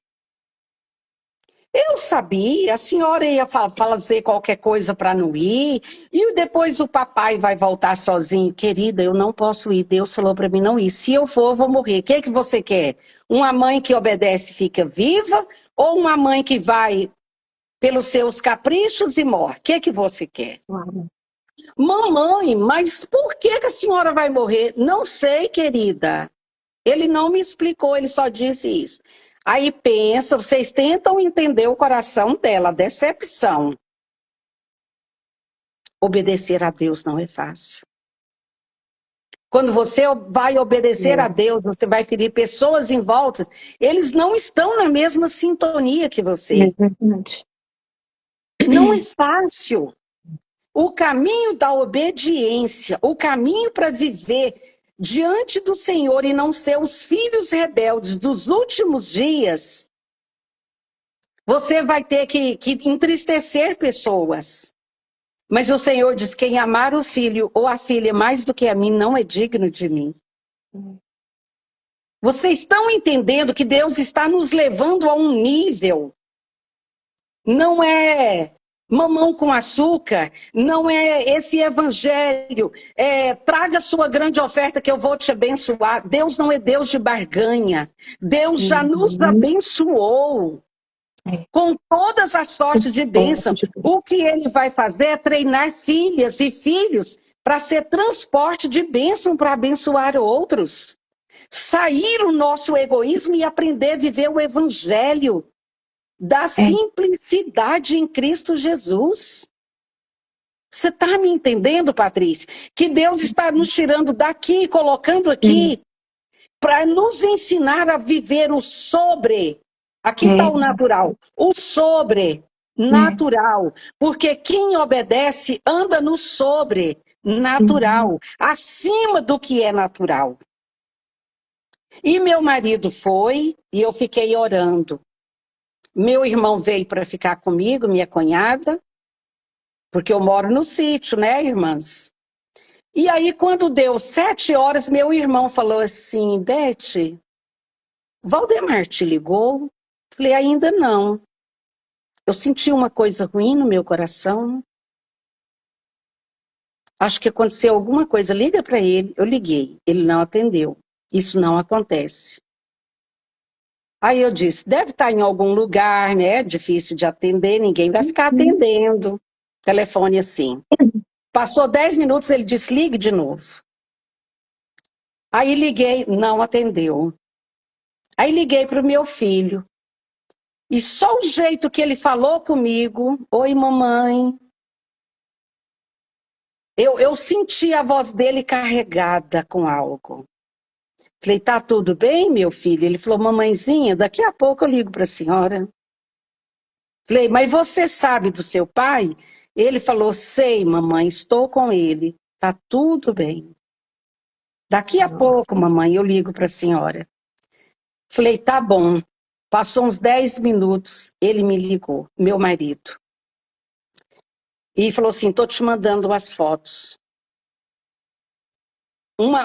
Eu sabia, a senhora ia fazer qualquer coisa para não ir, e depois o papai vai voltar sozinho. Querida, eu não posso ir, Deus falou para mim não ir. Se eu for, eu vou morrer. O que você quer? Uma mãe que obedece e fica viva, ou uma mãe que vai pelos seus caprichos e morre? O que você quer? Mamãe, mas por que a senhora vai morrer? Não sei, querida. Ele não me explicou, ele só disse isso. Aí pensa, vocês tentam entender o coração dela, a decepção. Obedecer a Deus não é fácil. Quando você vai obedecer a Deus, você vai ferir pessoas em volta, eles não estão na mesma sintonia que você. É verdade. Não é fácil. O caminho da obediência, o caminho para viver diante do Senhor e não ser os filhos rebeldes dos últimos dias, Você vai ter que entristecer pessoas. Mas o Senhor diz, quem amar o filho ou a filha mais do que a mim, não é digno de mim. Vocês estão entendendo que Deus está nos levando a um nível, não é mamão com açúcar, não é esse evangelho, traga sua grande oferta que eu vou te abençoar. Deus não é Deus de barganha, Deus já nos abençoou com todas as sortes de bênção. O que ele vai fazer é treinar filhas e filhos para ser transporte de bênção para abençoar outros. Sair o nosso egoísmo e aprender a viver o evangelho da simplicidade em Cristo Jesus. Você está me entendendo, Patrícia? Que Deus está nos tirando daqui, colocando aqui, para nos ensinar a viver o sobre. Aqui está o natural. O sobrenatural. Porque quem obedece anda no sobrenatural, acima do que é natural. E meu marido foi, e eu fiquei orando. Meu irmão veio para ficar comigo, minha cunhada, porque eu moro no sítio, né, irmãs? E aí, quando deu 7 horas, meu irmão falou assim, Beth, Valdemar te ligou? Falei, ainda não. Eu senti uma coisa ruim no meu coração. Acho que aconteceu alguma coisa, liga para ele. Eu liguei, ele não atendeu. Isso não acontece. Aí eu disse, deve estar em algum lugar, né? Difícil de atender, ninguém vai ficar atendendo. Telefone assim. Passou 10 minutos, ele disse, ligue de novo. Aí liguei, não atendeu. Aí liguei para o meu filho. E só o jeito que ele falou comigo, oi mamãe. Eu senti a voz dele carregada com algo. Falei, tá tudo bem, meu filho? Ele falou, mamãezinha, daqui a pouco eu ligo para a senhora. Falei, mas você sabe do seu pai? Ele falou, sei, mamãe, estou com ele. Tá tudo bem. Daqui a pouco, mamãe, eu ligo para a senhora. Falei, tá bom. Passou uns 10 minutos, ele me ligou, meu marido. E falou assim, tô te mandando as fotos.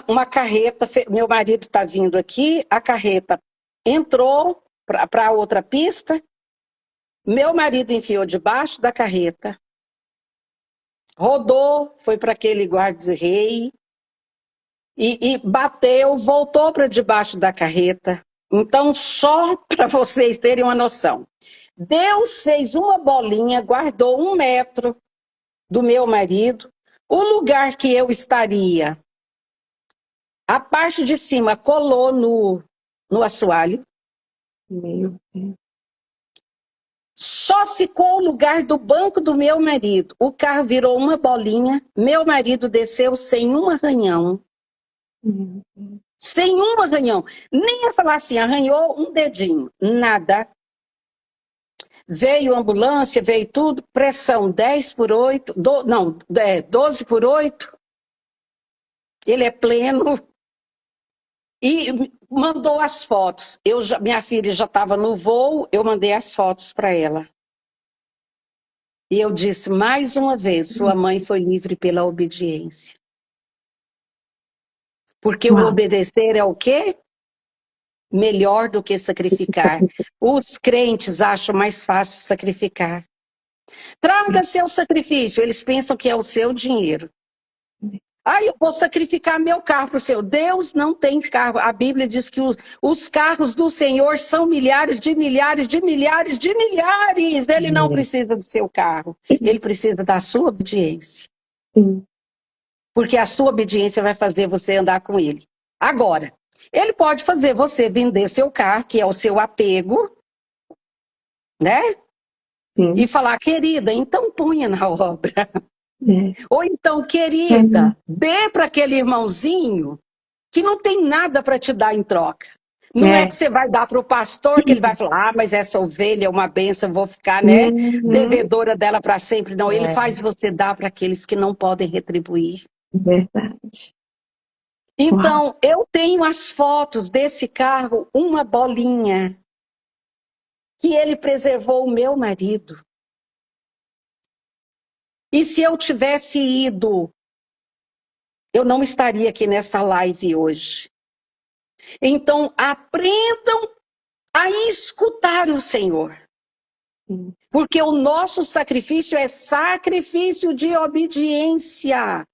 Uma carreta, meu marido tá vindo aqui, a carreta entrou para outra pista, meu marido enfiou debaixo da carreta, rodou, foi para aquele guarda-rei, e bateu, voltou para debaixo da carreta. Então, só para vocês terem uma noção, Deus fez uma bolinha, guardou 1 metro do meu marido, o lugar que eu estaria, a parte de cima colou no assoalho. Meu Deus. Só ficou o lugar do banco do meu marido. O carro virou uma bolinha, meu marido desceu sem um arranhão. Sem um arranhão. Nem ia falar assim, arranhou um dedinho. Nada. Veio ambulância, veio tudo, pressão 10/8, 12/8. Ele é pleno. E mandou as fotos. Minha filha já estava no voo, eu mandei as fotos para ela. E eu disse, mais uma vez, sua mãe foi livre pela obediência. Porque o obedecer é o quê? Melhor do que sacrificar. Os crentes acham mais fácil sacrificar. Traga seu sacrifício. Eles pensam que é o seu dinheiro. Eu vou sacrificar meu carro para o Senhor. Deus não tem carro. A Bíblia diz que os carros do Senhor são milhares de milhares de milhares de milhares. Ele não precisa do seu carro. Ele precisa da sua obediência. Porque a sua obediência vai fazer você andar com ele. Agora, ele pode fazer você vender seu carro, que é o seu apego, né? Sim. E falar, querida, então ponha na obra. Ou então, querida, dê para aquele irmãozinho que não tem nada para te dar em troca. Não é que você vai dar para o pastor que ele vai falar, mas essa ovelha é uma bênção, eu vou ficar, né, devedora dela para sempre. Não, ele faz você dar para aqueles que não podem retribuir. Verdade. Então, eu tenho as fotos desse carro, uma bolinha. que ele preservou o meu marido. E se eu tivesse ido, eu não estaria aqui nessa live hoje. Então, aprendam a escutar o Senhor. Porque o nosso sacrifício é sacrifício de obediência.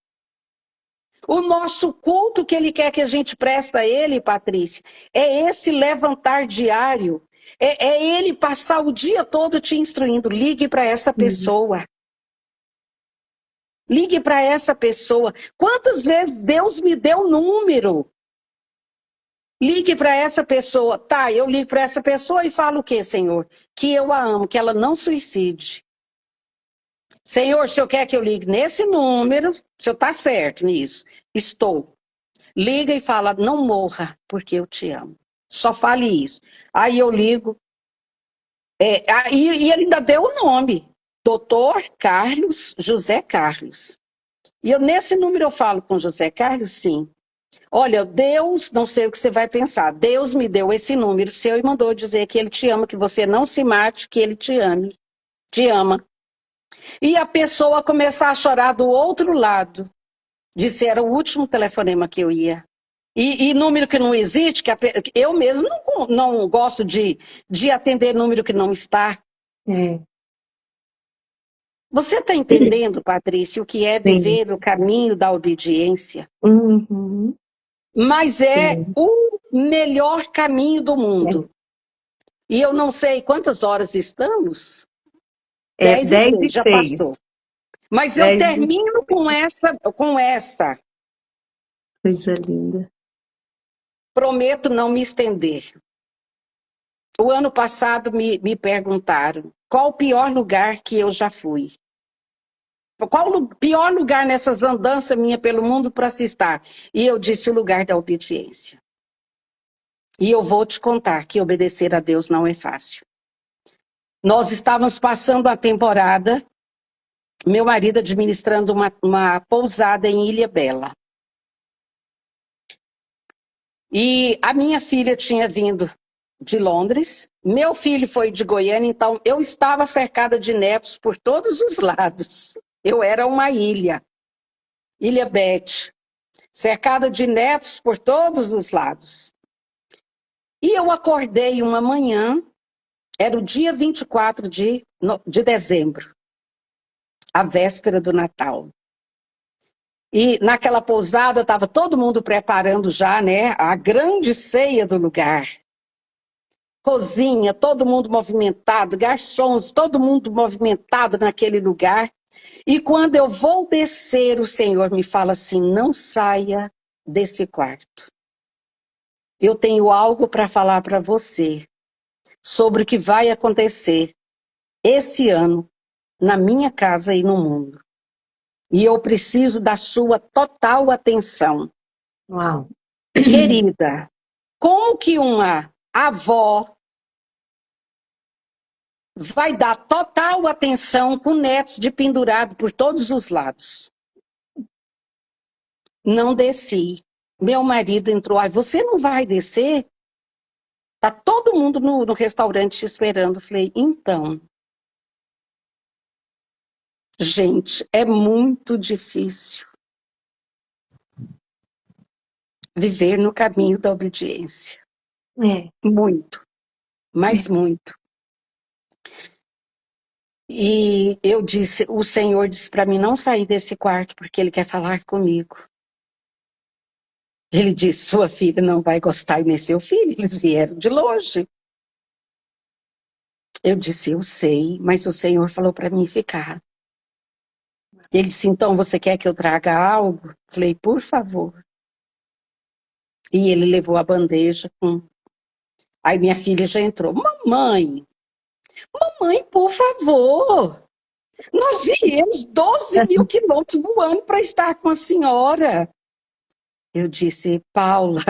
O nosso culto que Ele quer que a gente presta a Ele, Patrícia, é esse levantar diário. É Ele passar o dia todo te instruindo. Ligue para essa pessoa. Ligue para essa pessoa. Quantas vezes Deus me deu número? Ligue para essa pessoa. Tá, eu ligo para essa pessoa e falo o quê, Senhor? Que eu a amo, que ela não suicide. Senhor, se eu quer que eu ligue nesse número, o senhor está certo nisso. Estou. Liga e fala, não morra, porque eu te amo. Só fale isso. Aí eu ligo. E ele ainda deu o nome. Doutor Carlos José Carlos. E nesse número eu falo com José Carlos, sim. Olha, Deus, não sei o que você vai pensar. Deus me deu esse número seu e mandou dizer que Ele te ama, que você não se mate, que Ele te ame. Te ama. E a pessoa começar a chorar do outro lado. Disse, era o último telefonema que eu ia. E número que não existe, eu mesmo não gosto de atender número que não está. Você está entendendo, Patrícia, o que é viver o caminho da obediência? Uhum. Mas é o melhor caminho do mundo. E eu não sei quantas horas estamos. 10:06, já passou. Mas eu termino com essa. Coisa linda. Prometo não me estender. O ano passado me perguntaram qual o pior lugar que eu já fui. Qual o pior lugar nessas andanças minhas pelo mundo para se estar? E eu disse o lugar da obediência. E eu vou te contar que obedecer a Deus não é fácil. Nós estávamos passando a temporada, meu marido administrando uma pousada em Ilhabela. E a minha filha tinha vindo de Londres, meu filho foi de Goiânia, então eu estava cercada de netos por todos os lados. Eu era uma ilha, Ilhabete, cercada de netos por todos os lados. E eu acordei uma manhã, era o dia 24 de dezembro, a véspera do Natal. E naquela pousada estava todo mundo preparando já, né, a grande ceia do lugar. Cozinha, todo mundo movimentado, garçons, todo mundo movimentado naquele lugar. E quando eu vou descer, o Senhor me fala assim, não saia desse quarto. Eu tenho algo para falar para você sobre o que vai acontecer esse ano na minha casa e no mundo. E eu preciso da sua total atenção. Uau. Querida, como que uma avó vai dar total atenção com netos de pendurado por todos os lados? Não desci. Meu marido entrou. Você não vai descer? Tá todo mundo no restaurante te esperando. Falei, então. Gente, é muito difícil viver no caminho da obediência. Muito. Mas muito. E eu disse, o Senhor disse para mim não sair desse quarto porque Ele quer falar comigo. Ele disse, sua filha não vai gostar, e nem seu filho, eles vieram de longe. Eu disse, eu sei, mas o Senhor falou para mim ficar. Ele disse, então você quer que eu traga algo? Falei, por favor. E ele levou a bandeja com... Aí minha filha já entrou, mamãe, por favor. Nós viemos 12 mil quilômetros voando para estar com a senhora. Eu disse, Paula,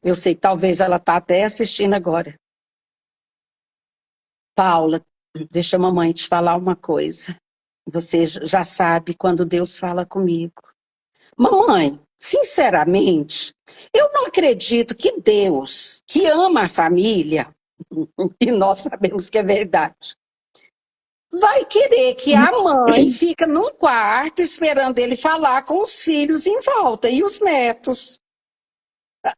eu sei que talvez ela está até assistindo agora. Paula, deixa a mamãe te falar uma coisa. Você já sabe quando Deus fala comigo. Mamãe, sinceramente, eu não acredito que Deus, que ama a família, E nós sabemos que é verdade. Vai querer que a mãe fica num quarto esperando ele falar com os filhos em volta e os netos.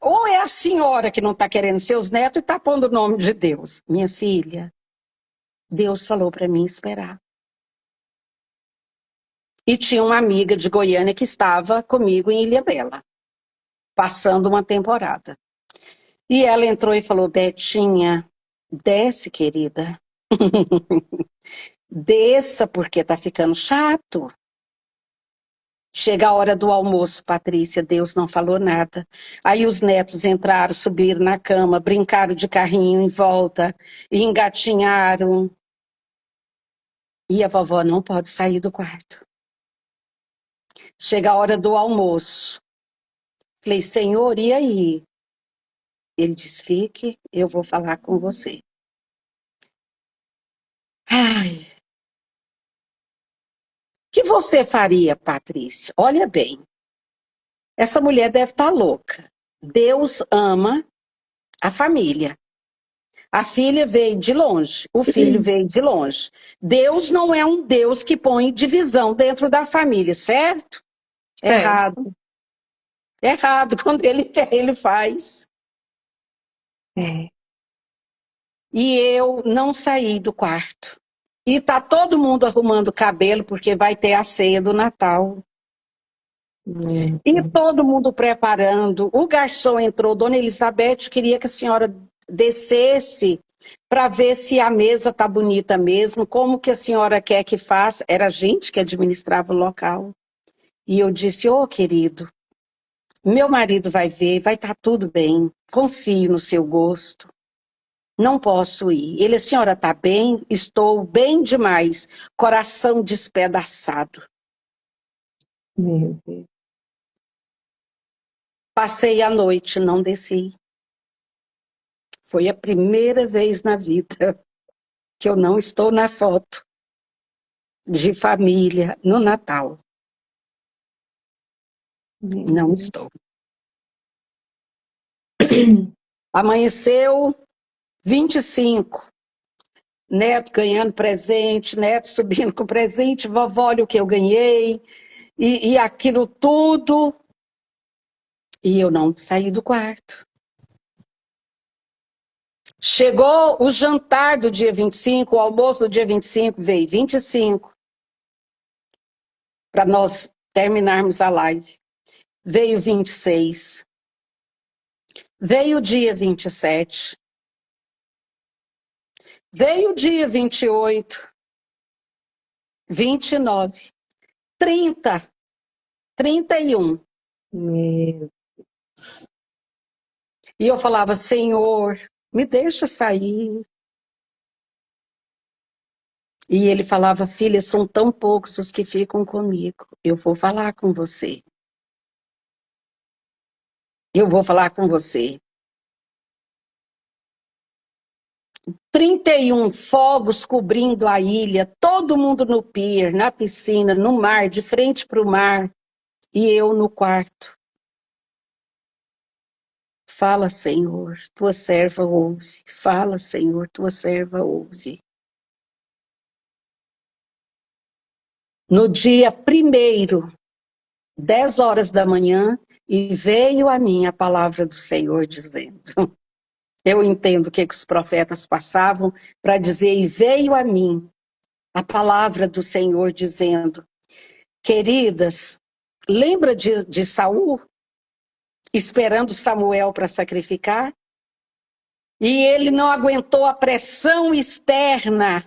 Ou é a senhora que não está querendo seus netos e está pondo o nome de Deus. Minha filha, Deus falou para mim esperar. E tinha uma amiga de Goiânia que estava comigo em Ilhabela, passando uma temporada. E ela entrou e falou: Betinha, desce, querida. Desça, porque tá ficando chato. Chega a hora do almoço, Patrícia, Deus não falou nada. Aí os netos entraram, subiram na cama, brincaram de carrinho em volta, e engatinharam. E a vovó não pode sair do quarto. Chega a hora do almoço. Falei: Senhor, e aí? Ele diz: fique, eu vou falar com você. Ai, o que você faria, Patrícia? Olha bem, essa mulher deve estar louca. Deus ama a família. A filha veio de longe, o filho veio de longe. Deus não é um Deus que põe divisão dentro da família, certo? Certo. Errado. Errado. Quando ele quer, ele faz. É. E eu não saí do quarto. E tá todo mundo arrumando o cabelo, porque vai ter a ceia do Natal. E todo mundo preparando. O garçom entrou, Dona Elizabeth queria que a senhora descesse para ver se a mesa tá bonita mesmo, como que a senhora quer que faça. Era a gente que administrava o local. E eu disse: ô, querido, meu marido vai ver, vai estar tudo bem. Confio no seu gosto. Não posso ir. Ele: a senhora está bem? Estou bem demais. Coração despedaçado. Meu Deus. Passei a noite, não desci. Foi a primeira vez na vida que eu não estou na foto de família no Natal. Não estou. Amanheceu 25. Neto ganhando presente, neto subindo com presente, vovó, olha o que eu ganhei, e aquilo tudo. E eu não saí do quarto. Chegou o jantar do dia 25, o almoço do dia 25, veio 25, para nós terminarmos a live. Veio 26. Veio o dia 27. Veio o dia 28. 29. 30. 31. Meu. E eu falava: Senhor, me deixa sair. E ele falava: filha, são tão poucos os que ficam comigo. Eu vou falar com você. Eu vou falar com você. 31 fogos cobrindo a ilha, todo mundo no pier, na piscina, no mar, de frente para o mar, e eu no quarto. Fala, Senhor, tua serva ouve. Fala, Senhor, tua serva ouve. No dia 1º, 10 horas da manhã, e veio a mim a palavra do Senhor dizendo. Eu entendo o que os profetas passavam para dizer: e veio a mim a palavra do Senhor dizendo: queridas, lembra de Saul esperando Samuel para sacrificar? E ele não aguentou a pressão externa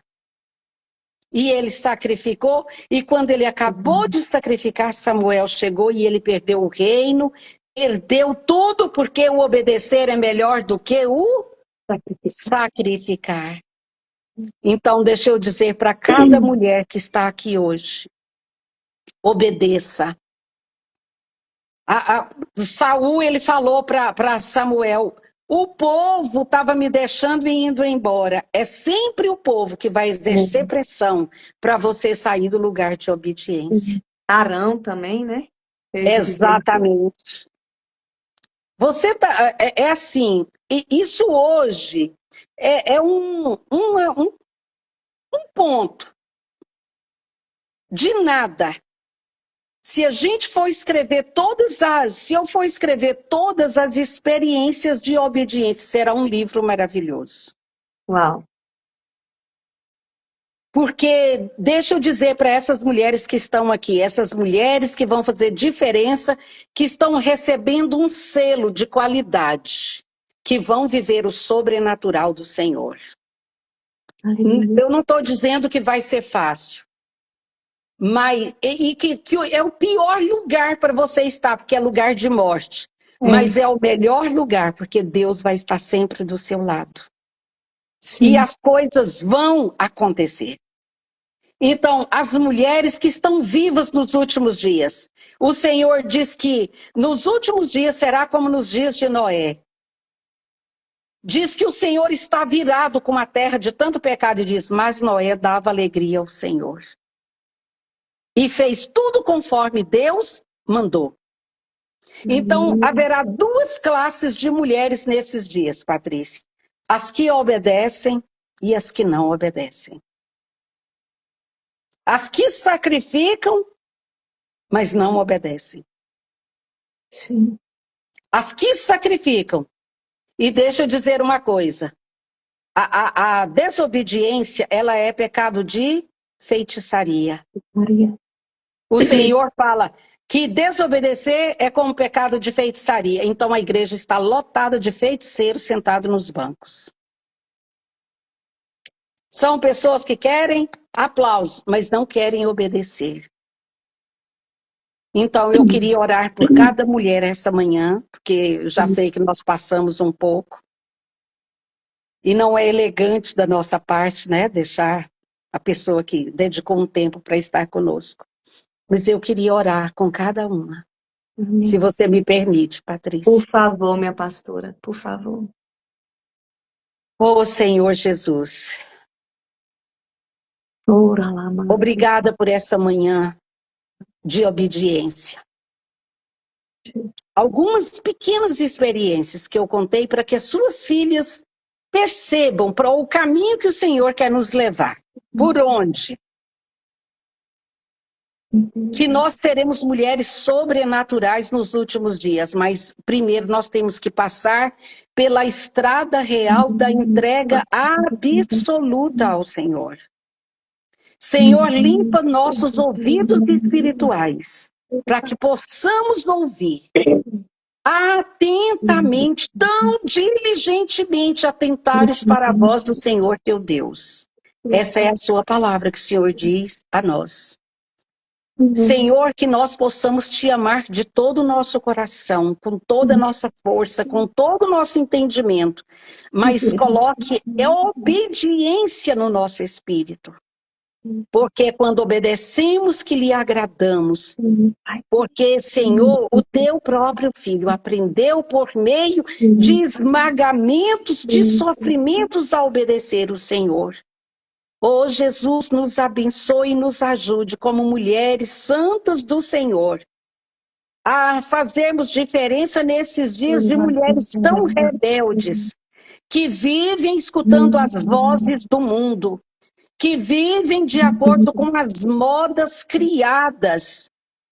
e ele sacrificou. E quando ele acabou de sacrificar, Samuel chegou e ele perdeu o reino, perdeu tudo, porque o obedecer é melhor do que o sacrificar. Então, deixa eu dizer para cada mulher que está aqui hoje: obedeça. Saul, ele falou para Samuel: o povo estava me deixando e indo embora. É sempre o povo que vai exercer pressão para você sair do lugar de obediência. Arão também, né? Exatamente. Você tá, é assim, e isso hoje é um ponto de nada. Se eu for escrever todas as experiências de obediência, será um livro maravilhoso. Uau. Porque, deixa eu dizer para essas mulheres que estão aqui, essas mulheres que vão fazer diferença, que estão recebendo um selo de qualidade, que vão viver o sobrenatural do Senhor. Aleluia. Eu não estou dizendo que vai ser fácil, mas que é o pior lugar para você estar, porque é lugar de morte. Mas é o melhor lugar, porque Deus vai estar sempre do seu lado. Sim. E as coisas vão acontecer. Então, as mulheres que estão vivas nos últimos dias, o Senhor diz que nos últimos dias será como nos dias de Noé. Diz que o Senhor está virado com a terra de tanto pecado e diz, mas Noé dava alegria ao Senhor. E fez tudo conforme Deus mandou. Então, haverá duas classes de mulheres nesses dias, Patrícia. As que obedecem e as que não obedecem. As que sacrificam, mas não obedecem. Sim. As que sacrificam. E deixa eu dizer uma coisa. A desobediência, ela é pecado de feitiçaria. Maria. O Senhor fala que desobedecer é como pecado de feitiçaria. Então a igreja está lotada de feiticeiros sentados nos bancos. São pessoas que querem aplauso, mas não querem obedecer. Então eu queria orar por cada mulher essa manhã, porque eu já sei que nós passamos um pouco. E não é elegante da nossa parte, né, deixar a pessoa que dedicou um tempo para estar conosco. Mas eu queria orar com cada uma. Amém. Se você me permite, Patrícia. Por favor, minha pastora, por favor. Ô Senhor Jesus, Ora lá, mãe. obrigada por essa manhã de obediência. Algumas pequenas experiências que eu contei para que as suas filhas percebam para o caminho que o Senhor quer nos levar. Por onde? Que nós seremos mulheres sobrenaturais nos últimos dias, mas primeiro nós temos que passar pela estrada real da entrega absoluta ao Senhor. Senhor, limpa nossos ouvidos espirituais, para que possamos ouvir atentamente, tão diligentemente atentares para a voz do Senhor teu Deus. Essa é a sua palavra que o Senhor diz a nós. Senhor, que nós possamos te amar de todo o nosso coração, com toda a nossa força, com todo o nosso entendimento, mas coloque obediência no nosso espírito. Porque quando obedecemos que lhe agradamos, porque, Senhor, o teu próprio filho aprendeu por meio de esmagamentos, de sofrimentos a obedecer o Senhor. Oh, Jesus, nos abençoe e nos ajude como mulheres santas do Senhor a fazermos diferença nesses dias de mulheres tão rebeldes, que vivem escutando as vozes do mundo, que vivem de acordo com as modas criadas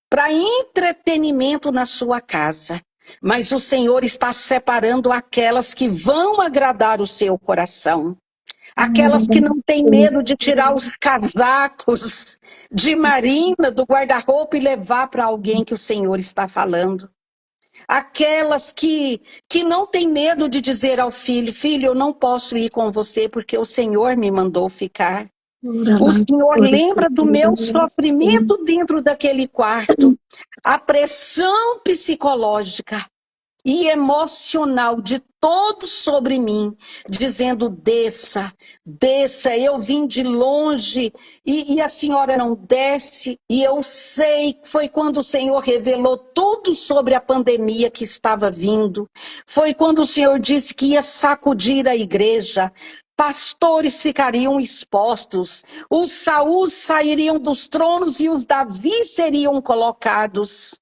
para entretenimento na sua casa. Mas o Senhor está separando aquelas que vão agradar o seu coração. Aquelas que não têm medo de tirar os casacos de marina do guarda-roupa e levar para alguém que o Senhor está falando. Aquelas que não têm medo de dizer ao filho, filho, eu não posso ir com você porque o Senhor me mandou ficar. O Senhor lembra do meu sofrimento dentro daquele quarto. A pressão psicológica e emocional de todos sobre mim, dizendo, desça, desça, eu vim de longe e a senhora não desce, e eu sei que foi quando o Senhor revelou tudo sobre a pandemia que estava vindo, foi quando o Senhor disse que ia sacudir a igreja, pastores ficariam expostos, os Saúl sairiam dos tronos e os Davi seriam colocados.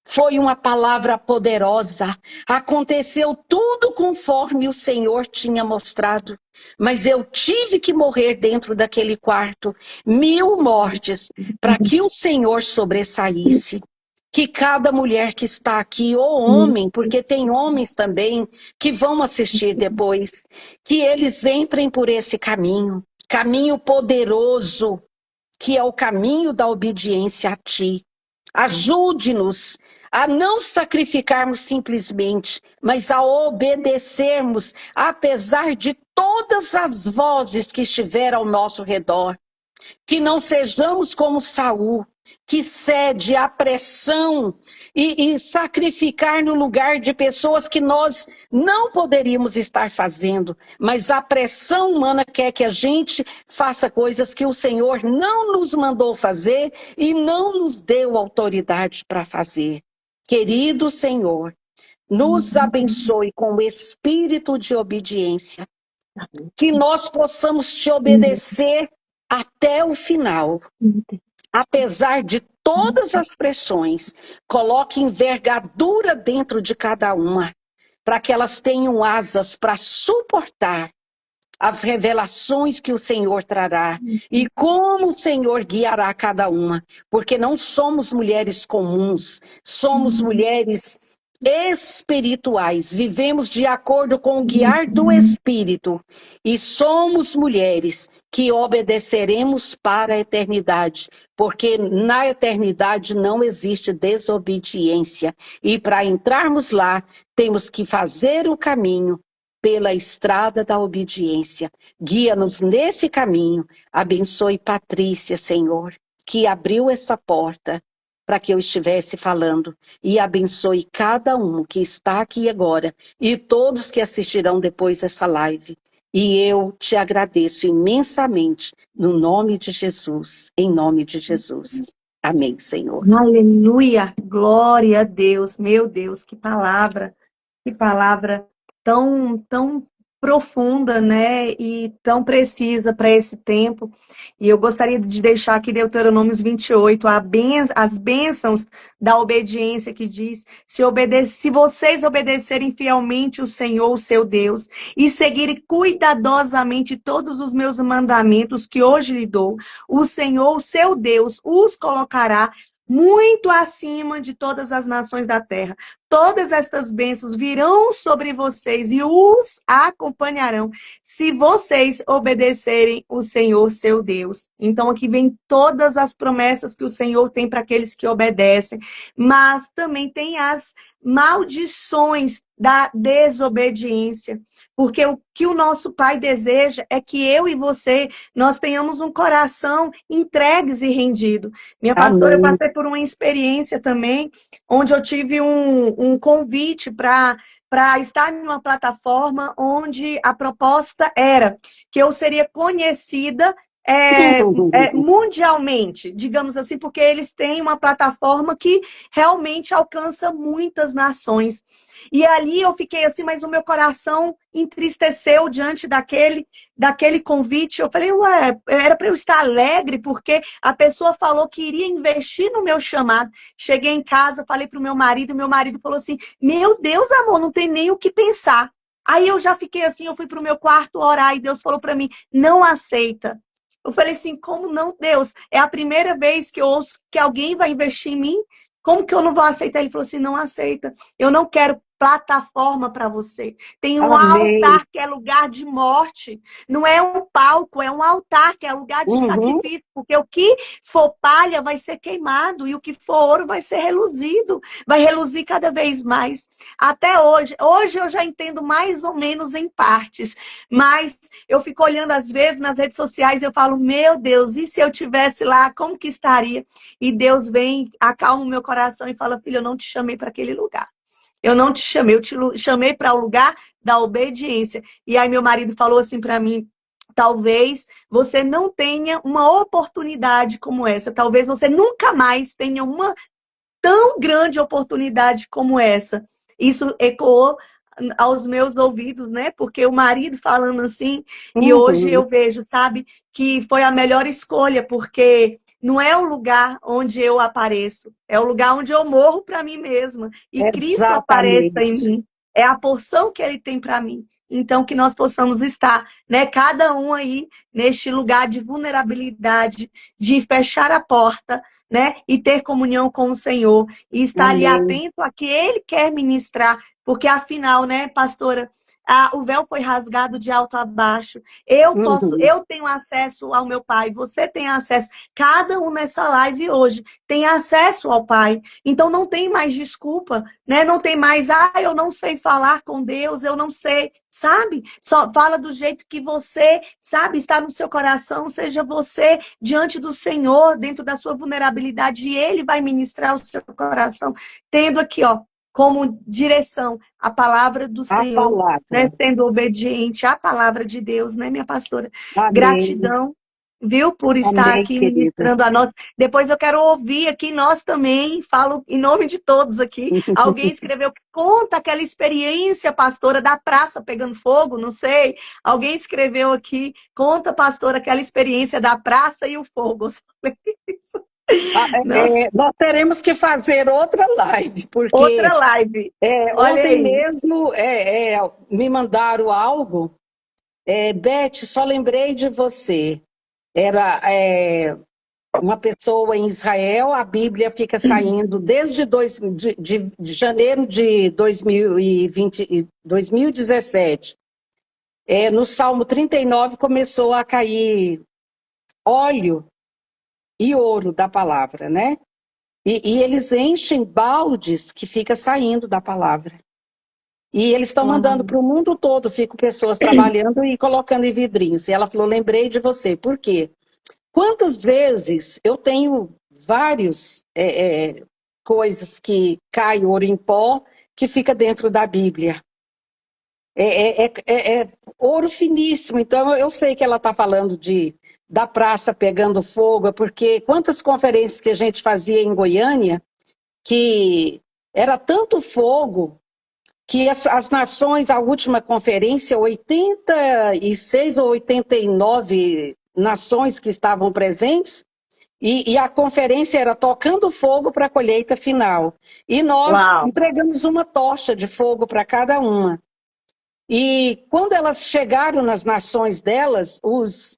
Foi uma palavra poderosa. Aconteceu tudo conforme o Senhor tinha mostrado. Mas eu tive que morrer dentro daquele quarto, 1000 mortes, para que o Senhor sobressaísse. Que cada mulher que está aqui, ou homem, porque tem homens também que vão assistir depois, que eles entrem por esse caminho, caminho poderoso, que é o caminho da obediência a ti. Ajude-nos a não sacrificarmos simplesmente, mas a obedecermos, apesar de todas as vozes que estiveram ao nosso redor. Que não sejamos como Saul, que cede à pressão e sacrificar no lugar de pessoas que nós não poderíamos estar fazendo, mas a pressão humana quer que a gente faça coisas que o Senhor não nos mandou fazer e não nos deu autoridade para fazer. Querido Senhor, nos abençoe com o espírito de obediência, que nós possamos te obedecer até o final. Apesar de todas as pressões, coloque envergadura dentro de cada uma, para que elas tenham asas para suportar as revelações que o Senhor trará e como o Senhor guiará cada uma, porque não somos mulheres comuns, somos mulheres espirituais, vivemos de acordo com o guiar do Espírito e somos mulheres que obedeceremos para a eternidade, porque na eternidade não existe desobediência e para entrarmos lá temos que fazer o caminho pela estrada da obediência. Guia-nos nesse caminho. Abençoe Patrícia, Senhor, que abriu essa porta para que eu estivesse falando. E abençoe cada um que está aqui agora e todos que assistirão depois essa live. E eu te agradeço imensamente no nome de Jesus, em nome de Jesus. Amém, Senhor. Aleluia, glória a Deus, meu Deus, que palavra tão profunda, né, e tão precisa para esse tempo. E eu gostaria de deixar aqui Deuteronômios 28, as bênçãos da obediência, que diz: se vocês obedecerem fielmente o Senhor, o seu Deus, e seguirem cuidadosamente todos os meus mandamentos que hoje lhe dou, o Senhor, o seu Deus, os colocará muito acima de todas as nações da terra. Todas estas bênçãos virão sobre vocês e os acompanharão se vocês obedecerem o Senhor, seu Deus. Então aqui vem todas as promessas que o Senhor tem para aqueles que obedecem, mas também tem as maldições da desobediência, porque o que o nosso Pai deseja é que eu e você, nós tenhamos um coração entregues e rendido. Minha pastora, eu Amém. passei por uma experiência também, onde eu tive um convite para estar em uma plataforma onde a proposta era que eu seria conhecida mundialmente, digamos assim, porque eles têm uma plataforma que realmente alcança muitas nações. E ali eu fiquei assim, mas o meu coração entristeceu diante daquele convite. Eu falei, ué, era para eu estar alegre, porque a pessoa falou que iria investir no meu chamado. Cheguei em casa, falei para o meu marido falou assim, meu Deus, amor, não tem nem o que pensar. Aí eu já fiquei assim, eu fui para o meu quarto orar e Deus falou para mim, não aceita. Eu falei assim, como não, Deus? É a primeira vez que eu ouço que alguém vai investir em mim. Como que eu não vou aceitar? Ele falou assim, não aceita. Eu não quero plataforma para você. Tem um Amém. altar que é lugar de morte. Não é um palco, é um altar que é lugar de Uhum. sacrifício. Porque o que for palha vai ser queimado e o que for ouro vai ser reluzido. Vai reluzir cada vez mais. Até hoje. Hoje eu já entendo mais ou menos em partes. Mas eu fico olhando às vezes nas redes sociais e eu falo, meu Deus, e se eu tivesse lá, como que estaria? E Deus vem, acalma o meu coração e fala, filho, eu não te chamei para aquele lugar. Eu não te chamei, eu te chamei para o lugar da obediência. E aí meu marido falou assim para mim, talvez você não tenha uma oportunidade como essa. Talvez você nunca mais tenha uma tão grande oportunidade como essa. Isso ecoou aos meus ouvidos, né? Porque o marido falando assim, e hoje Uhum. eu vejo, sabe, que foi a melhor escolha, porque não é o lugar onde eu apareço, é o lugar onde eu morro para mim mesma e Cristo apareça em Exatamente. mim. É a porção que ele tem para mim. Então, que nós possamos estar, né, cada um aí neste lugar de vulnerabilidade, de fechar a porta, né, e ter comunhão com o Senhor e estar ali Amém. atento a que Ele quer ministrar, porque afinal, né, pastora, o véu foi rasgado de alto a baixo. Uhum. Eu tenho acesso ao meu Pai, você tem acesso. Cada um nessa live hoje tem acesso ao Pai. Então não tem mais desculpa, né? Não tem mais, eu não sei falar com Deus, eu não sei, sabe? Só fala do jeito que você, sabe, está no seu coração, seja você diante do Senhor, dentro da sua vulnerabilidade, e Ele vai ministrar o seu coração, tendo aqui, ó, como direção a palavra do A Senhor, né? palavra. Sendo obediente à palavra de Deus, né, minha pastora? Amém. Gratidão, viu, por estar Amém, aqui querida. ministrando a nós. Depois eu quero ouvir aqui, nós também, falo em nome de todos aqui. Alguém escreveu, conta aquela experiência, pastora, da praça pegando fogo, não sei. Alguém escreveu aqui, conta, pastora, aquela experiência da praça e o fogo. Nossa, Nós teremos que fazer outra live, porque outra live. Olha ontem aí. mesmo me mandaram algo. Beth, só lembrei de você. Era uma pessoa em Israel, a Bíblia fica saindo desde de janeiro de 2017. No Salmo 39 começou a cair óleo e ouro da palavra, né? E eles enchem baldes que fica saindo da palavra. E eles estão mandando Uau. para o mundo todo, ficam pessoas trabalhando e colocando em vidrinhos. E ela falou, lembrei de você. Por quê? Quantas vezes eu tenho vários coisas que cai ouro em pó que fica dentro da Bíblia. É ouro finíssimo. Então eu sei que ela está falando da praça pegando fogo, porque quantas conferências que a gente fazia em Goiânia que era tanto fogo que as nações, a última conferência, 86 ou 89 nações que estavam presentes, e a conferência era tocando fogo para a colheita final. E nós Uau. entregamos uma tocha de fogo para cada uma. E quando elas chegaram nas nações delas, os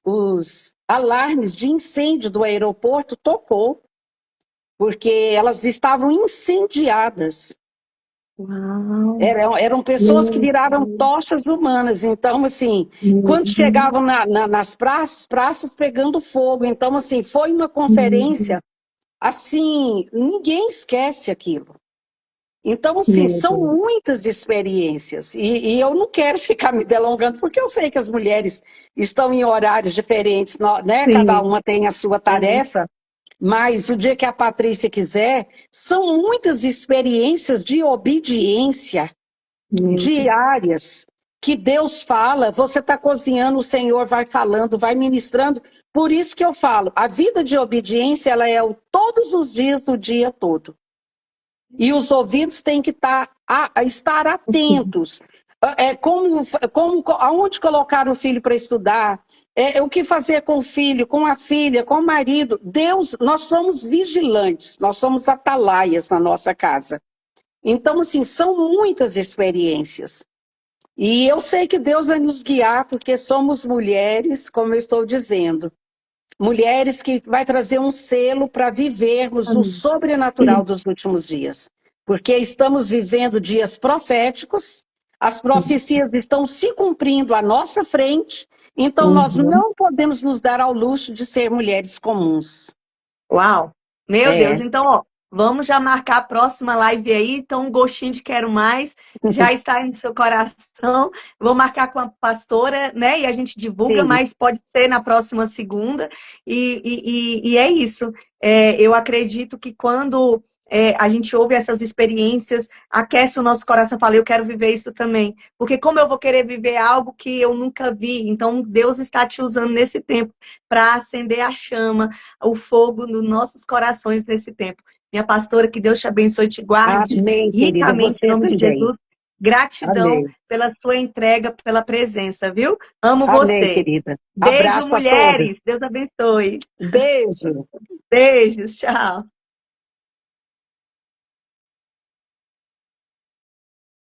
alarmes de incêndio do aeroporto tocou, porque elas estavam incendiadas. Uau. Eram pessoas que Meu viraram Deus. tochas humanas. Então, assim, quando Uhum. chegavam nas praças pegando fogo. Então, assim, foi uma Uhum. conferência, assim, ninguém esquece aquilo. Então, assim, Meu são Deus. muitas experiências. E eu não quero ficar me delongando, porque eu sei que as mulheres estão em horários diferentes, né? Cada Sim, uma tem a sua sim. tarefa. Mas o dia que a Patrícia quiser, são muitas experiências de obediência Meu Deus. diárias que Deus fala, você está cozinhando, o Senhor vai falando, vai ministrando. Por isso que eu falo, a vida de obediência, ela é todos os dias do dia todo. E os ouvidos têm que estar atentos. Aonde colocar o filho para estudar, o que fazer com o filho, com a filha, com o marido. Deus, nós somos vigilantes, nós somos atalaias na nossa casa. Então, assim, são muitas experiências. E eu sei que Deus vai nos guiar, porque somos mulheres, como eu estou dizendo, mulheres que vai trazer um selo para vivermos o Amém. sobrenatural dos últimos dias. Porque estamos vivendo dias proféticos, as profecias estão se cumprindo à nossa frente, então nós Uhum. não podemos nos dar ao luxo de ser mulheres comuns. Uau! Meu É. Deus, então, ó, vamos já marcar a próxima live aí. Então, um gostinho de quero mais já está aí no seu coração. Vou marcar com a pastora, né? E a gente divulga, Sim. mas pode ser na próxima segunda. E é isso. Eu acredito que quando a gente ouve essas experiências, aquece o nosso coração. Fala, eu quero viver isso também. Porque como eu vou querer viver algo que eu nunca vi? Então, Deus está te usando nesse tempo para acender a chama, o fogo nos nossos corações nesse tempo. Minha pastora, que Deus te abençoe e te guarde Amém, querida. ricamente em Você nome de também. Jesus. Gratidão Amém. pela sua entrega, pela presença, viu? Amo Amém, você. querida. Beijo, Abraço a todas. mulheres. Deus abençoe. Beijo. Beijos, tchau.